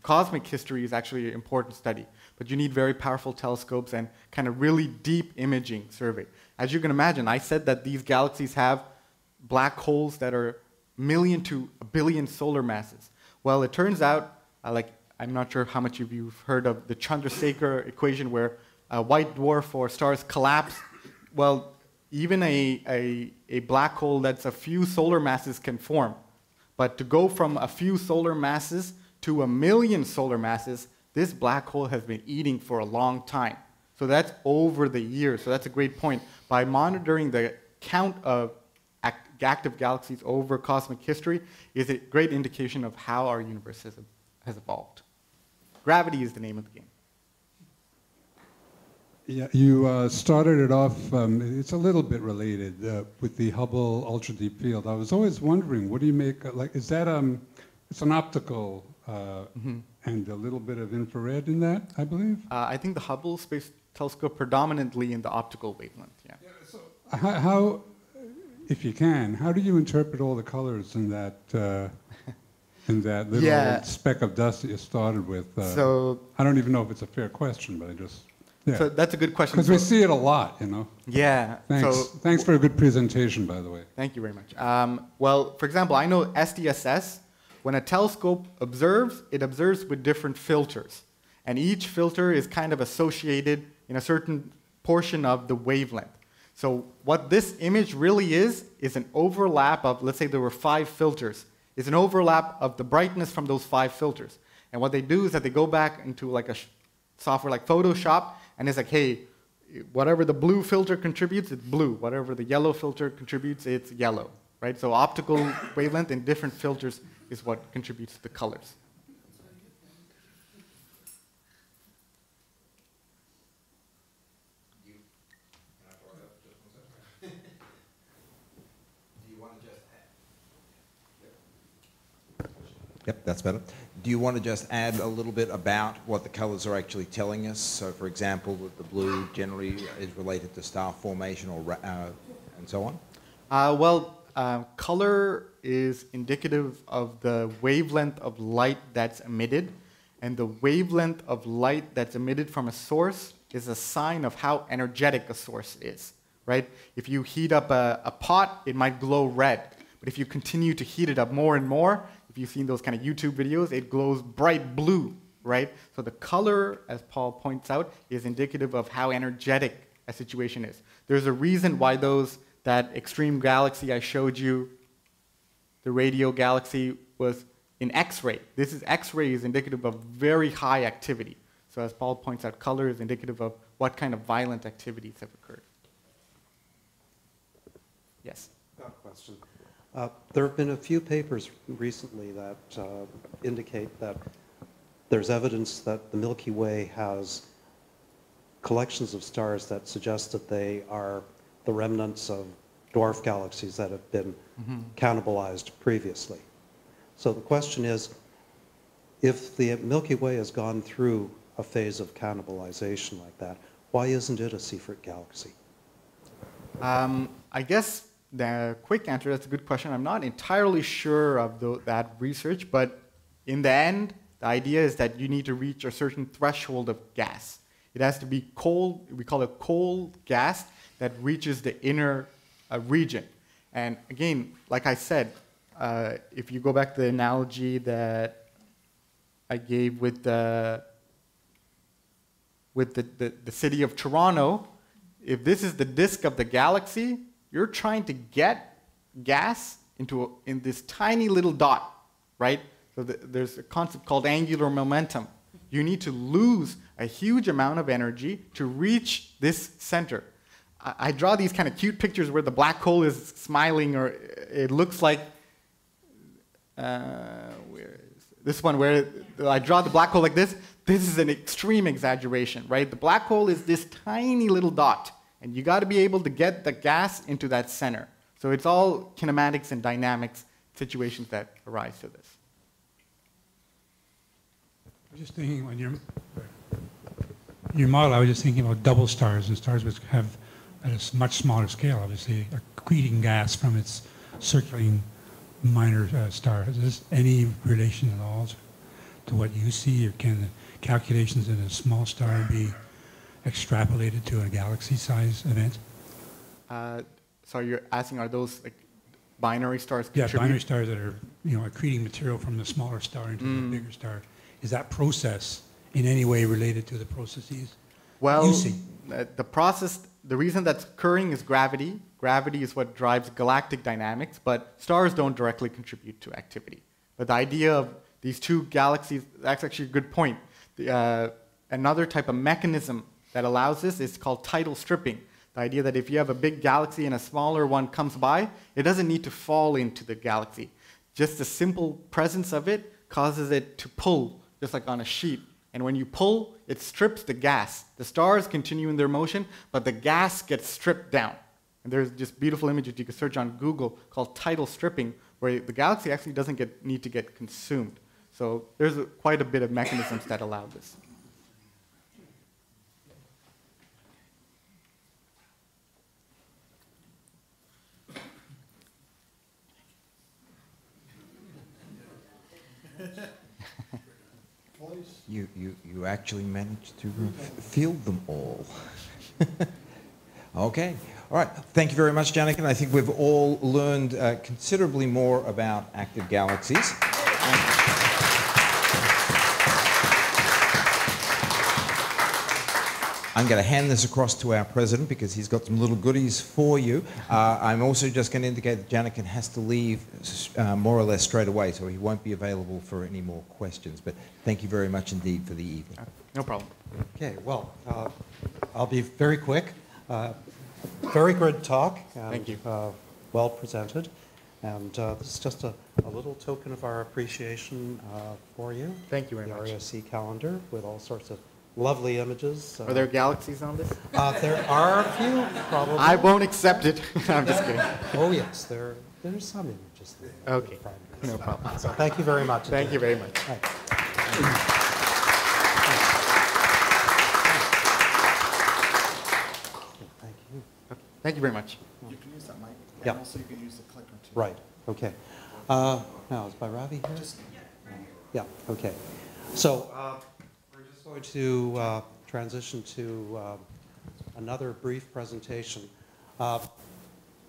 B: cosmic history is actually an important study. But you need very powerful telescopes and kind of really deep imaging survey. As you can imagine, I said that these galaxies have black holes that are million to a billion solar masses. Well, it turns out, I'm not sure how much of you've heard of the Chandrasekhar equation where a white dwarf or stars collapse. Well, even a black hole that's a few solar masses can form. But to go from a few solar masses to a million solar masses, this black hole has been eating for a long time. So that's over the years. So that's a great point. By monitoring the count of active galaxies over cosmic history is a great indication of how our universe has evolved. Gravity is the name of the game.
G: Yeah, you started it off, it's a little bit related with the Hubble Ultra Deep Field. I was always wondering, what do you make, is that, it's an optical and a little bit of infrared in that, I believe?
B: I think the Hubble Space Telescope predominantly in the optical wavelength, yeah.
G: So how, if you can, how do you interpret all the colors in that? in that little
B: Yeah.
G: speck of dust that you started with.
B: So,
G: I don't even know if it's a fair question, but I just, yeah.
B: so that's a good question.
G: Because we see it a lot, you know.
B: Yeah.
G: Thanks.
B: So,
G: Thanks for a good presentation, by the way.
B: thank you very much. Well, for example, I know SDSS, when a telescope observes, it observes with different filters. And each filter is kind of associated in a certain portion of the wavelength. So what this image really is an overlap of, let's say there were 5 filters. It's an overlap of the brightness from those 5 filters. And what they do is that they go back into like a software like Photoshop, and it's like, hey, whatever the blue filter contributes, it's blue. Whatever the yellow filter contributes, it's yellow, right? So optical wavelength in different filters is what contributes to the colors.
A: Yep, that's better. Do you want to just add a little bit about what the colors are actually telling us? So, for example, that the blue generally is related to star formation or and so on?
B: Color is indicative of the wavelength of light that's emitted, and the wavelength of light that's emitted from a source is a sign of how energetic a source is, right? If you heat up a pot, it might glow red, but if you continue to heat it up more and more, if you've seen those kind of YouTube videos, it glows bright blue, right? So the color, as Paul points out, is indicative of how energetic a situation is. There's a reason why that extreme galaxy I showed you, the radio galaxy, was in X-ray. This is X-ray is indicative of very high activity. So as Paul points out, color is indicative of what kind of violent activities have occurred. Yes?
H: Got a question. There have been a few papers recently that indicate that there's evidence that the Milky Way has collections of stars that suggest that they are the remnants of dwarf galaxies that have been cannibalized previously. So the question is, if the Milky Way has gone through a phase of cannibalization like that, why isn't it a Seyfert galaxy?
B: I guess the quick answer, that's a good question. I'm not entirely sure of that research, but in the end, the idea is that you need to reach a certain threshold of gas. It has to be cold, we call it cold gas, that reaches the inner region. And again, like I said, if you go back to the analogy that I gave with the city of Toronto, if this is the disk of the galaxy, you're trying to get gas in this tiny little dot, right? So there's a concept called angular momentum. You need to lose a huge amount of energy to reach this center. I draw these kind of cute pictures where the black hole is smiling, or it looks like where is this one where I draw the black hole like this. This is an extreme exaggeration, right? The black hole is this tiny little dot, and you got to be able to get the gas into that center. So it's all kinematics and dynamics situations that arise to this.
C: I was just thinking when in your model, I was just thinking about double stars and stars which have at a much smaller scale, obviously, accreting gas from its circulating minor star. Is this any relation at all to what you see, or can the calculations in a small star be extrapolated to a galaxy-size event?
B: So you're asking, are those like binary stars?
C: Yeah, binary stars that are accreting material from the smaller star into the bigger star. Is that process in any way related to the processes you see?
B: The process, the reason that's occurring is gravity. Gravity is what drives galactic dynamics, but stars don't directly contribute to activity. But the idea of these two galaxies, that's actually a good point. Another type of mechanism that allows this is called tidal stripping. The idea that if you have a big galaxy and a smaller one comes by, it doesn't need to fall into the galaxy. Just the simple presence of it causes it to pull, just like on a sheet. And when you pull, it strips the gas. The stars continue in their motion, but the gas gets stripped down. And there's just beautiful images you can search on Google called tidal stripping, where the galaxy actually doesn't need to get consumed. So there's quite a bit of mechanisms that allow this.
A: You actually managed to field them all. Okay. All right. Thank you very much, Janakan. I think we've all learned considerably more about active galaxies. I'm going to hand this across to our president because he's got some little goodies for you. I'm also just going to indicate that Janakan has to leave more or less straight away, so he won't be available for any more questions. But thank you very much indeed for the evening.
B: No problem.
H: Okay, well, I'll be very quick. Very good talk. And,
B: thank you.
H: Well presented. And this is just a little token of our appreciation for you.
B: Thank you very much.
H: The RSC calendar with all sorts of lovely images.
B: Are there galaxies on this?
H: There are a few, probably.
B: I won't accept it. I'm just kidding.
H: Oh, yes, there's some images there.
B: Okay, no problem.
H: So thank you very much.
B: Thank you very much.
H: Thanks. Thank you.
B: Okay. Thank you very much.
I: You can use that mic, and
H: Yeah.
I: also you can use the clicker too.
H: Right, okay. Now, is Bhairavi here? Yeah, okay. So we're just going to transition to another brief presentation.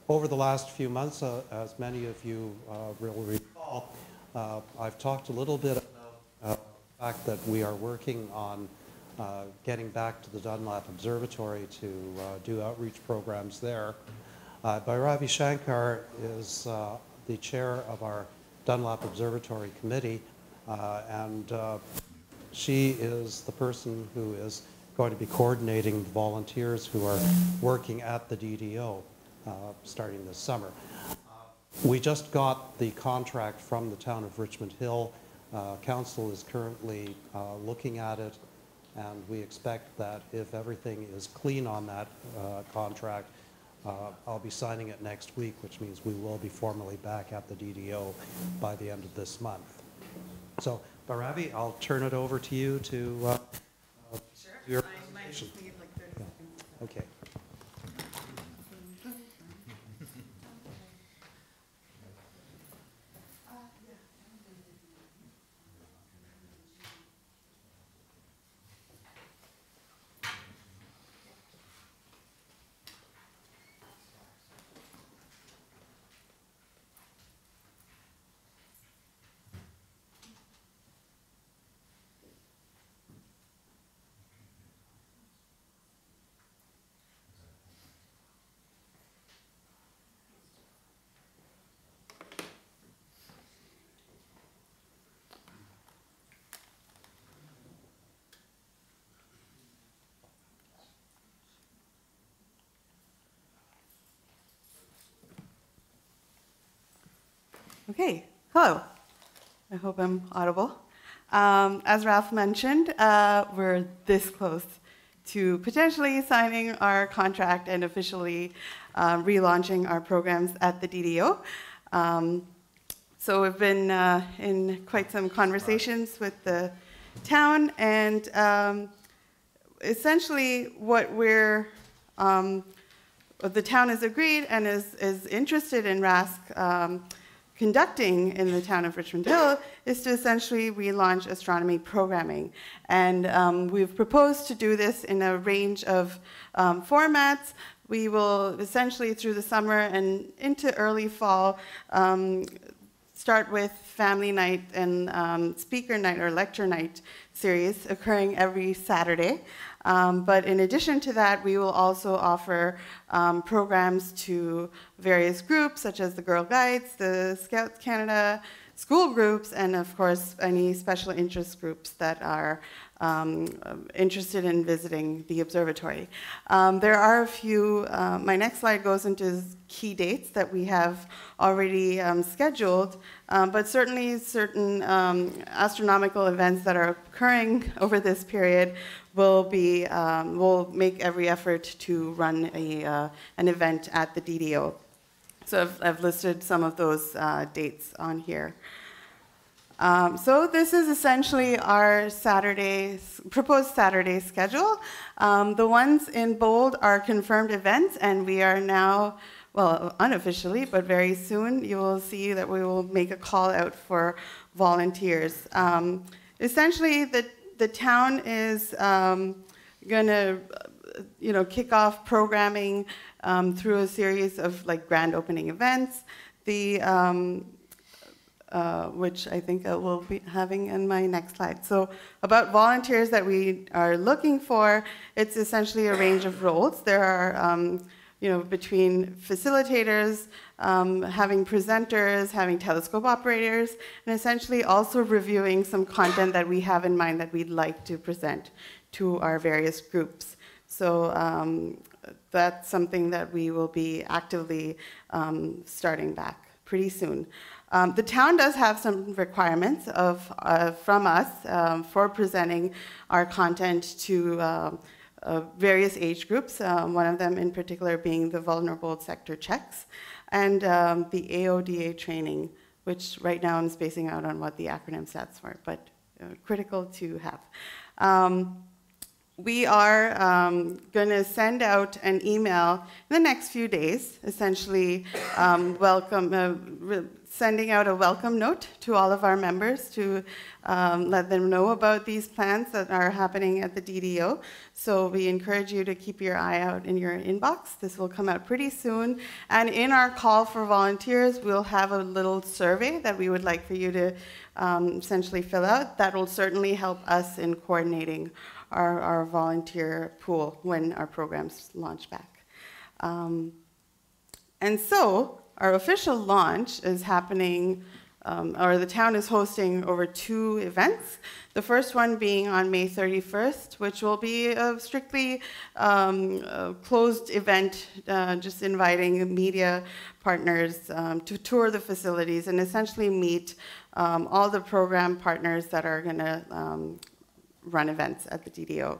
H: Over the last few months, as many of you will recall, I've talked a little bit about the fact that we are working on getting back to the Dunlap Observatory to do outreach programs there. Bhairavi Shankar is the chair of our Dunlap Observatory Committee, and she is the person who is going to be coordinating the volunteers who are working at the DDO starting this summer. We just got the contract from the town of Richmond Hill. Council is currently looking at it, and we expect that if everything is clean on that contract, I'll be signing it next week, which means we will be formally back at the DDO by the end of this month. So, Bhairavi, I'll turn it over to you to your presentation.
J: I might need like 30 seconds.
H: Okay.
J: Okay, hello. I hope I'm audible. As Ralph mentioned, we're this close to potentially signing our contract and officially relaunching our programs at the DDO. So we've been in quite some conversations with the town, and essentially what the town has agreed and is interested in RASC conducting in the town of Richmond Hill is to essentially relaunch astronomy programming. And we've proposed to do this in a range of formats. We will essentially through the summer and into early fall start with family night and speaker night or lecture night series occurring every Saturday. But in addition to that, we will also offer programs to various groups, such as the Girl Guides, the Scouts Canada, school groups, and of course, any special interest groups that are interested in visiting the observatory. There are a few, my next slide goes into key dates that we have already scheduled, but certainly certain astronomical events that are occurring over this period will make every effort to run an event at the DDO. So I've listed some of those dates on here. So this is essentially our proposed Saturday schedule. The ones in bold are confirmed events, and we are now well, unofficially, but very soon you will see that we will make a call out for volunteers. Essentially, the town is going to kick off programming through a series of like grand opening events, which I think I will be having in my next slide. So about volunteers that we are looking for, it's essentially a range of roles. There are between facilitators, having presenters, having telescope operators, and essentially also reviewing some content that we have in mind that we'd like to present to our various groups. So that's something that we will be actively starting back pretty soon. The town does have some requirements from us for presenting our content to various age groups, one of them in particular being the vulnerable sector checks, and the AODA training, which right now I'm spacing out on what the acronym stands for, but critical to have. We are going to send out an email in the next few days, essentially sending out a welcome note to all of our members to let them know about these plans that are happening at the DDO. So we encourage you to keep your eye out in your inbox. This will come out pretty soon. And in our call for volunteers, we'll have a little survey that we would like for you to essentially fill out. That will certainly help us in coordinating our volunteer pool when our programs launch back. And so our official launch is happening, or the town is hosting over 2 events. The first one being on May 31st, which will be a strictly closed event, just inviting media partners to tour the facilities and essentially meet all the program partners that are going to run events at the DDO.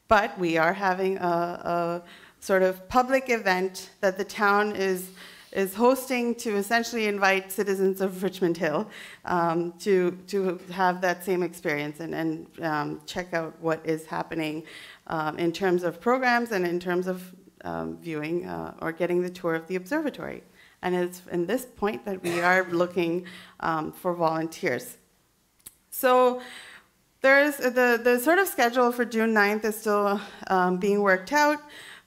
J: But we are having a sort of public event that the town is hosting to essentially invite citizens of Richmond Hill to have that same experience and check out what is happening in terms of programs and in terms of viewing or getting the tour of the observatory. And it's in this point that we are looking for volunteers. So there's the sort of schedule for June 9th is still being worked out,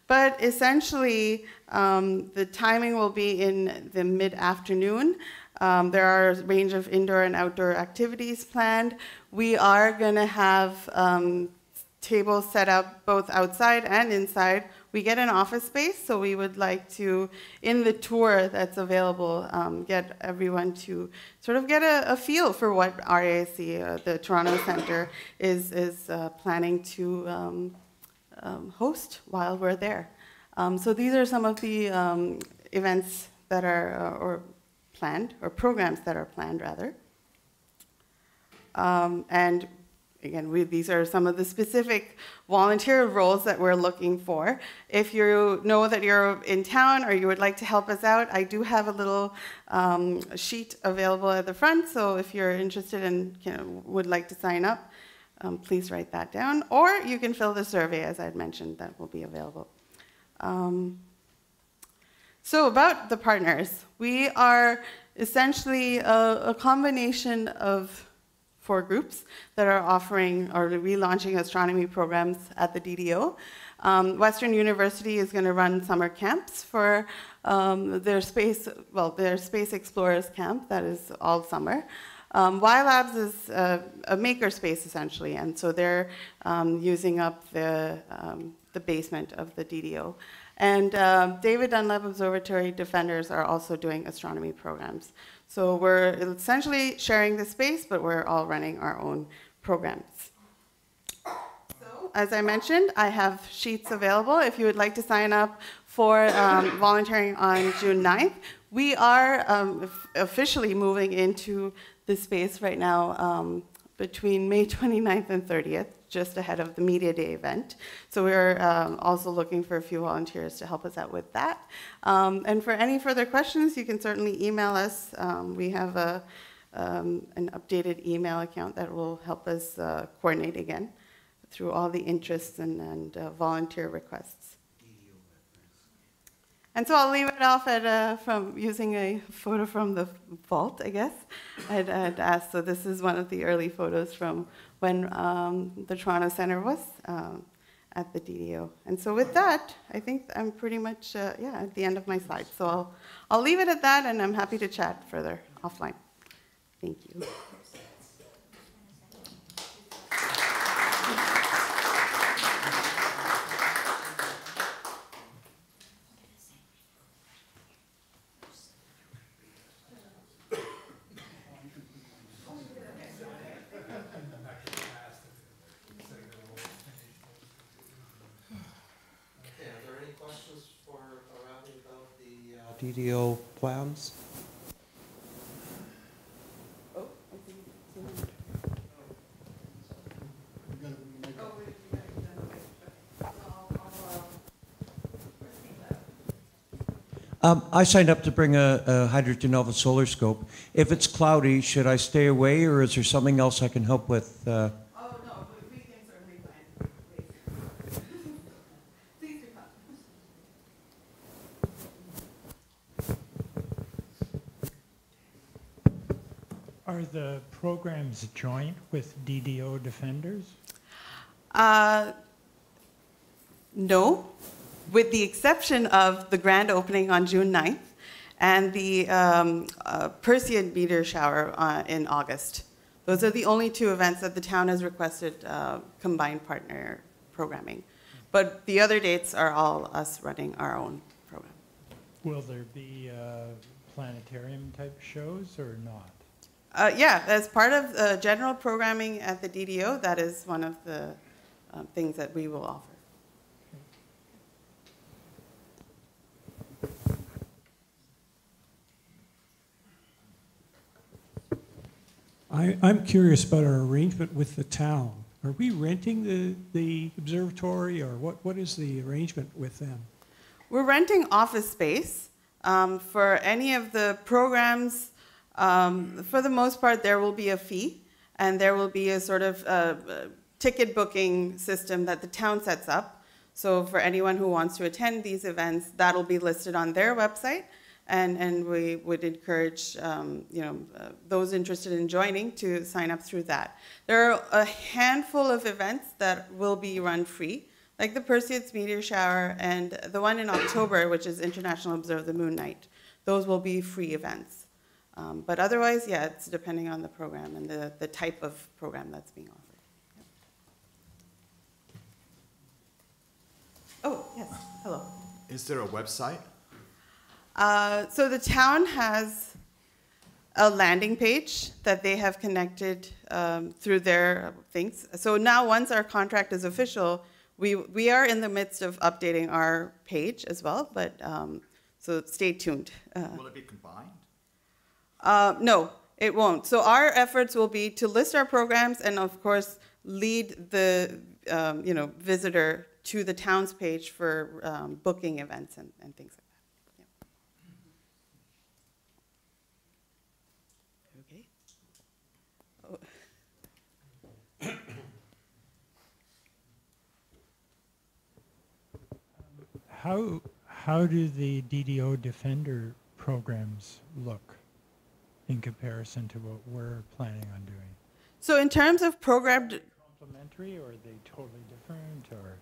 J: but essentially the timing will be in the mid-afternoon. There are a range of indoor and outdoor activities planned. We are going to have tables set up both outside and inside. We get an office space, so we would like to, in the tour that's available, get everyone to sort of get a feel for what RASC, the Toronto Centre, is planning to host while we're there. So these are some of the events that are or planned, or programs that are planned, rather. And again, these are some of the specific volunteer roles that we're looking for. If you know that you're in town or you would like to help us out, I do have a little sheet available at the front. So if you're interested and would like to sign up, please write that down. Or you can fill the survey, as I'd mentioned, that will be available. So about the partners, we are essentially a combination of 4 groups that are offering or relaunching astronomy programs at the DDO. Western University is going to run summer camps for their Space Explorers Camp, that is all summer. Y-Labs is a maker space, essentially, and so they're using up the basement of the DDO. And David Dunlap Observatory Defenders are also doing astronomy programs. So we're essentially sharing the space, but we're all running our own programs. So, as I mentioned, I have sheets available if you would like to sign up for volunteering on June 9th. We are officially moving into the space right now between May 29th and 30th, just ahead of the Media Day event. So we're also looking for a few volunteers to help us out with that. And for any further questions, you can certainly email us. We have an updated email account that will help us coordinate again through all the interests and volunteer requests. And so I'll leave it off at from using a photo from the vault, I guess. I'd asked, so this is one of the early photos from when the Toronto Centre was at the DDO. And so with that, I think I'm pretty much at the end of my slides. So I'll leave it at that, and I'm happy to chat further offline. Thank you.
H: DDO plans?
F: I signed up to bring a hydrogen Nova solar scope. If it's cloudy, should I stay away, or is there something else I can help with?
J: Oh, no, we can certainly find ways. Please do come.
K: Are the programs joint with DDO Defenders?
J: No, with the exception of the grand opening on June 9th and the Perseid meteor shower in August. Those are the only two events that the town has requested combined partner programming. But the other dates are all us running our own program.
K: Will there be planetarium type shows or not?
J: Yeah, as part of general programming at the DDO, that is one of the things that we will offer.
L: I'm curious about our arrangement with the town. Are we renting the observatory, or what is the arrangement with them?
J: We're renting office space for any of the programs. For the most part, there will be a fee, and there will be a sort of ticket booking system that the town sets up. So for anyone who wants to attend these events, that'll be listed on their website. And we would encourage those interested in joining to sign up through that. There are a handful of events that will be run free, like the Perseid's meteor shower and the one in October, which is International Observe the Moon Night. Those will be free events. But otherwise, yeah, it's depending on the program and the type of program that's being offered. Yeah. Oh, yes, hello.
I: Is there a website?
J: So the town has a landing page that they have connected through their things. So now once our contract is official, we are in the midst of updating our page as well, but so stay tuned.
I: Will it be combined?
J: No, it won't. So our efforts will be to list our programs and of course lead the visitor to the town's page for booking events and things like that.
K: How do the DDO Defender programs look in comparison to what we're planning on doing?
J: So in terms of program...
K: Complementary, or are they totally different, or?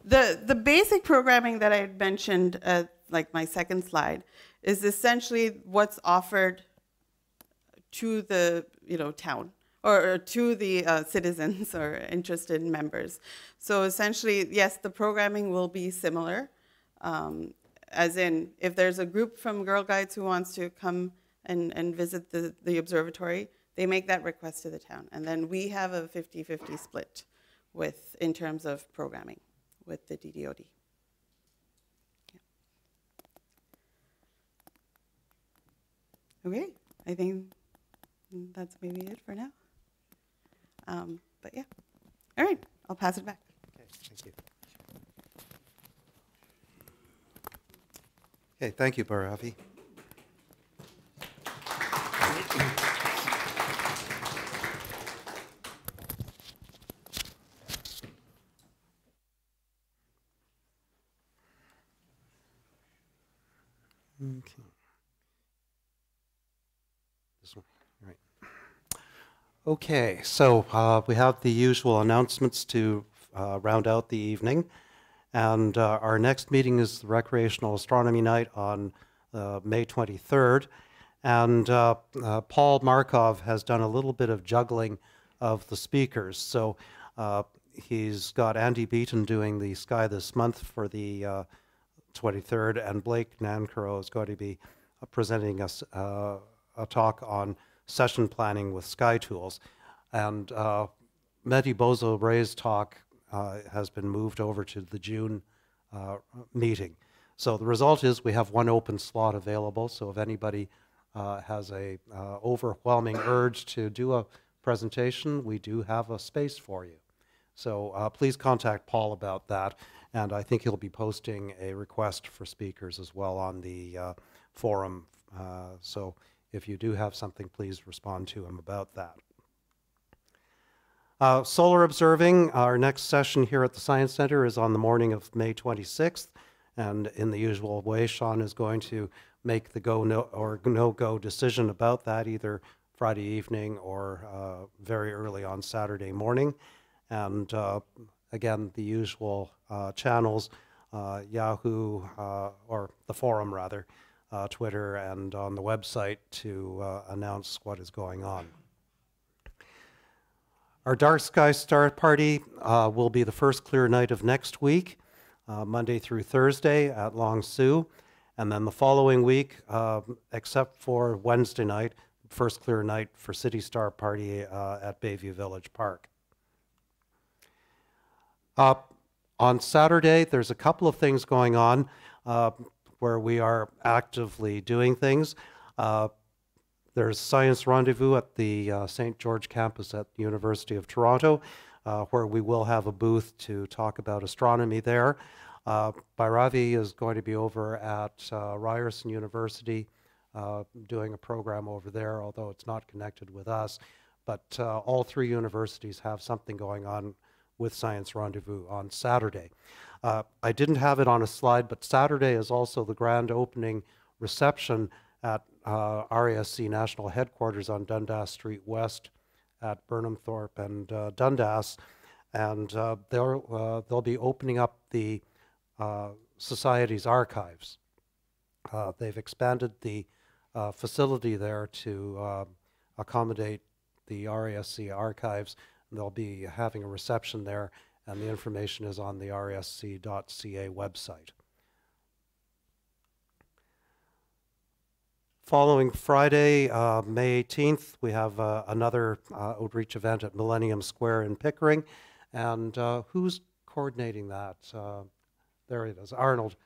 J: The basic programming that I had mentioned, like my second slide, is essentially what's offered to the town or to the citizens or interested members. So essentially, yes, the programming will be similar. As in, if there's a group from Girl Guides who wants to come and visit the observatory, they make that request to the town. And then we have a 50-50 split in terms of programming with the DDOD. Yeah. Okay, I think that's maybe it for now. But yeah, all right, I'll pass it back.
H: Okay, thank you. Okay, thank you, Bharavi. Okay. This one, right. Okay, so we have the usual announcements to round out the evening. And our next meeting is the Recreational Astronomy Night on May 23rd. And Paul Markov has done a little bit of juggling of the speakers. So he's got Andy Beaton doing the Sky This Month for the 23rd, and Blake Nancro is going to be presenting us a talk on session planning with Sky Tools. And Mehdi Bozo Ray's talk has been moved over to the June meeting. So the result is we have one open slot available, so if anybody has a overwhelming urge to do a presentation, we do have a space for you. So please contact Paul about that, and I think he'll be posting a request for speakers as well on the forum. So if you do have something, please respond to him about that. Solar observing, our next session here at the Science Center is on the morning of May 26th, and in the usual way, Sean is going to make the go no or no-go decision about that either Friday evening or very early on Saturday morning. And again, the usual channels, Yahoo, or the forum rather, Twitter, and on the website to announce what is going on. Our Dark Sky Star Party will be the first clear night of next week, Monday through Thursday at Long Sault. And then the following week, except for Wednesday night, first clear night for City Star Party at Bayview Village Park. On Saturday, there's a couple of things going on where we are actively doing things. There's Science Rendezvous at the St. George campus at the University of Toronto, where we will have a booth to talk about astronomy there. Bhairavi is going to be over at Ryerson University doing a program over there, although it's not connected with us. But all three universities have something going on with Science Rendezvous on Saturday. I didn't have it on a slide, but Saturday is also the grand opening reception at RASC National Headquarters on Dundas Street West at Burnhamthorpe and Dundas. And they'll be opening up the Society's archives. They've expanded the facility there to accommodate the RASC archives. They'll be having a reception there, and the information is on the rasc.ca website. Following Friday, May 18th, we have another outreach event at Millennium Square in Pickering. And who's coordinating that? There it is. Arnold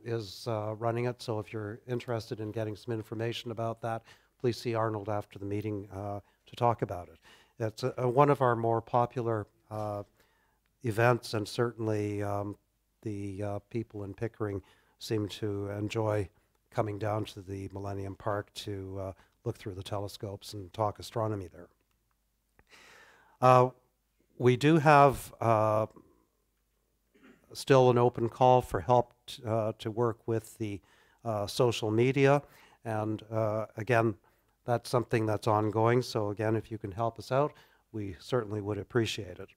H: is running it. So if you're interested in getting some information about that, please see Arnold after the meeting to talk about it. It's one of our more popular events, and certainly the people in Pickering seem to enjoy coming down to the Millennium Park to look through the telescopes and talk astronomy there. We do have still an open call for help to work with the social media, and again, that's something that's ongoing. So again, if you can help us out, we certainly would appreciate it.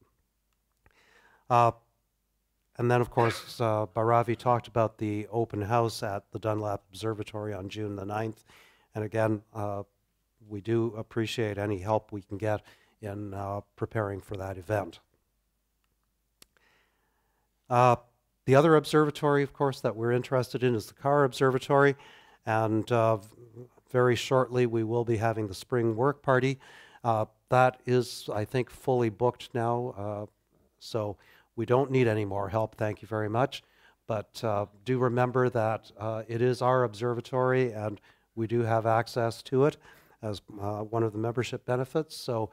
H: And then, of course, Bhairavi talked about the open house at the Dunlap Observatory on June the 9th. And again, we do appreciate any help we can get in preparing for that event. The other observatory, of course, that we're interested in is the Carr Observatory. And very shortly, we will be having the spring work party. That is, I think, fully booked now. So we don't need any more help, thank you very much. But do remember that it is our observatory, and we do have access to it as one of the membership benefits. So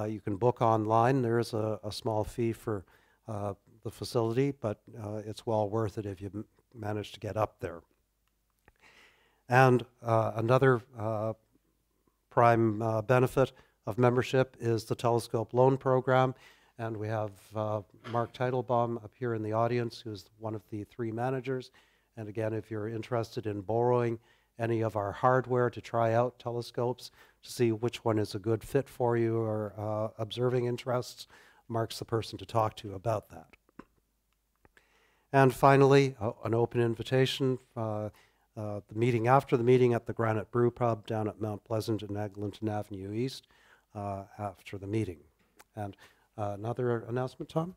H: you can book online. There is a small fee for the facility, but it's well worth it if you manage to get up there. And another prime benefit of membership is the Telescope Loan Program. And we have Mark Teitelbaum up here in the audience, who's one of the three managers. And again, if you're interested in borrowing any of our hardware to try out telescopes, to see which one is a good fit for you or observing interests, Mark's the person to talk to about that. And finally, an open invitation, the meeting after the meeting at the Granite Brew Pub down at Mount Pleasant and Eglinton Avenue East after the meeting. And another announcement, Tom?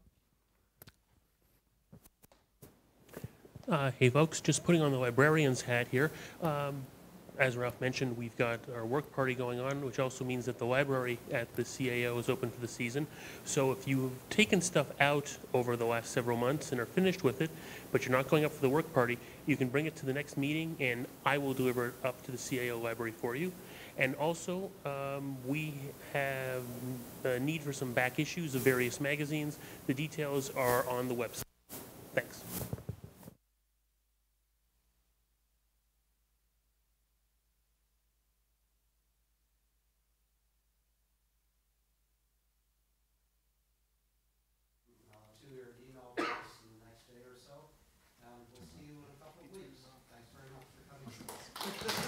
M: Hey folks, just putting on the librarian's hat here. As Ralph mentioned, we've got our work party going on, which also means that the library at the CAO is open for the season. So if you've taken stuff out over the last several months and are finished with it, but you're not going up for the work party, you can bring it to the next meeting and I will deliver it up to the CAO library for you. And also, we have a need for some back issues of various magazines. The details are on the website. Thanks.
H: To your email box in the next day or so. And we'll see you in a couple of weeks. Thanks very much for coming.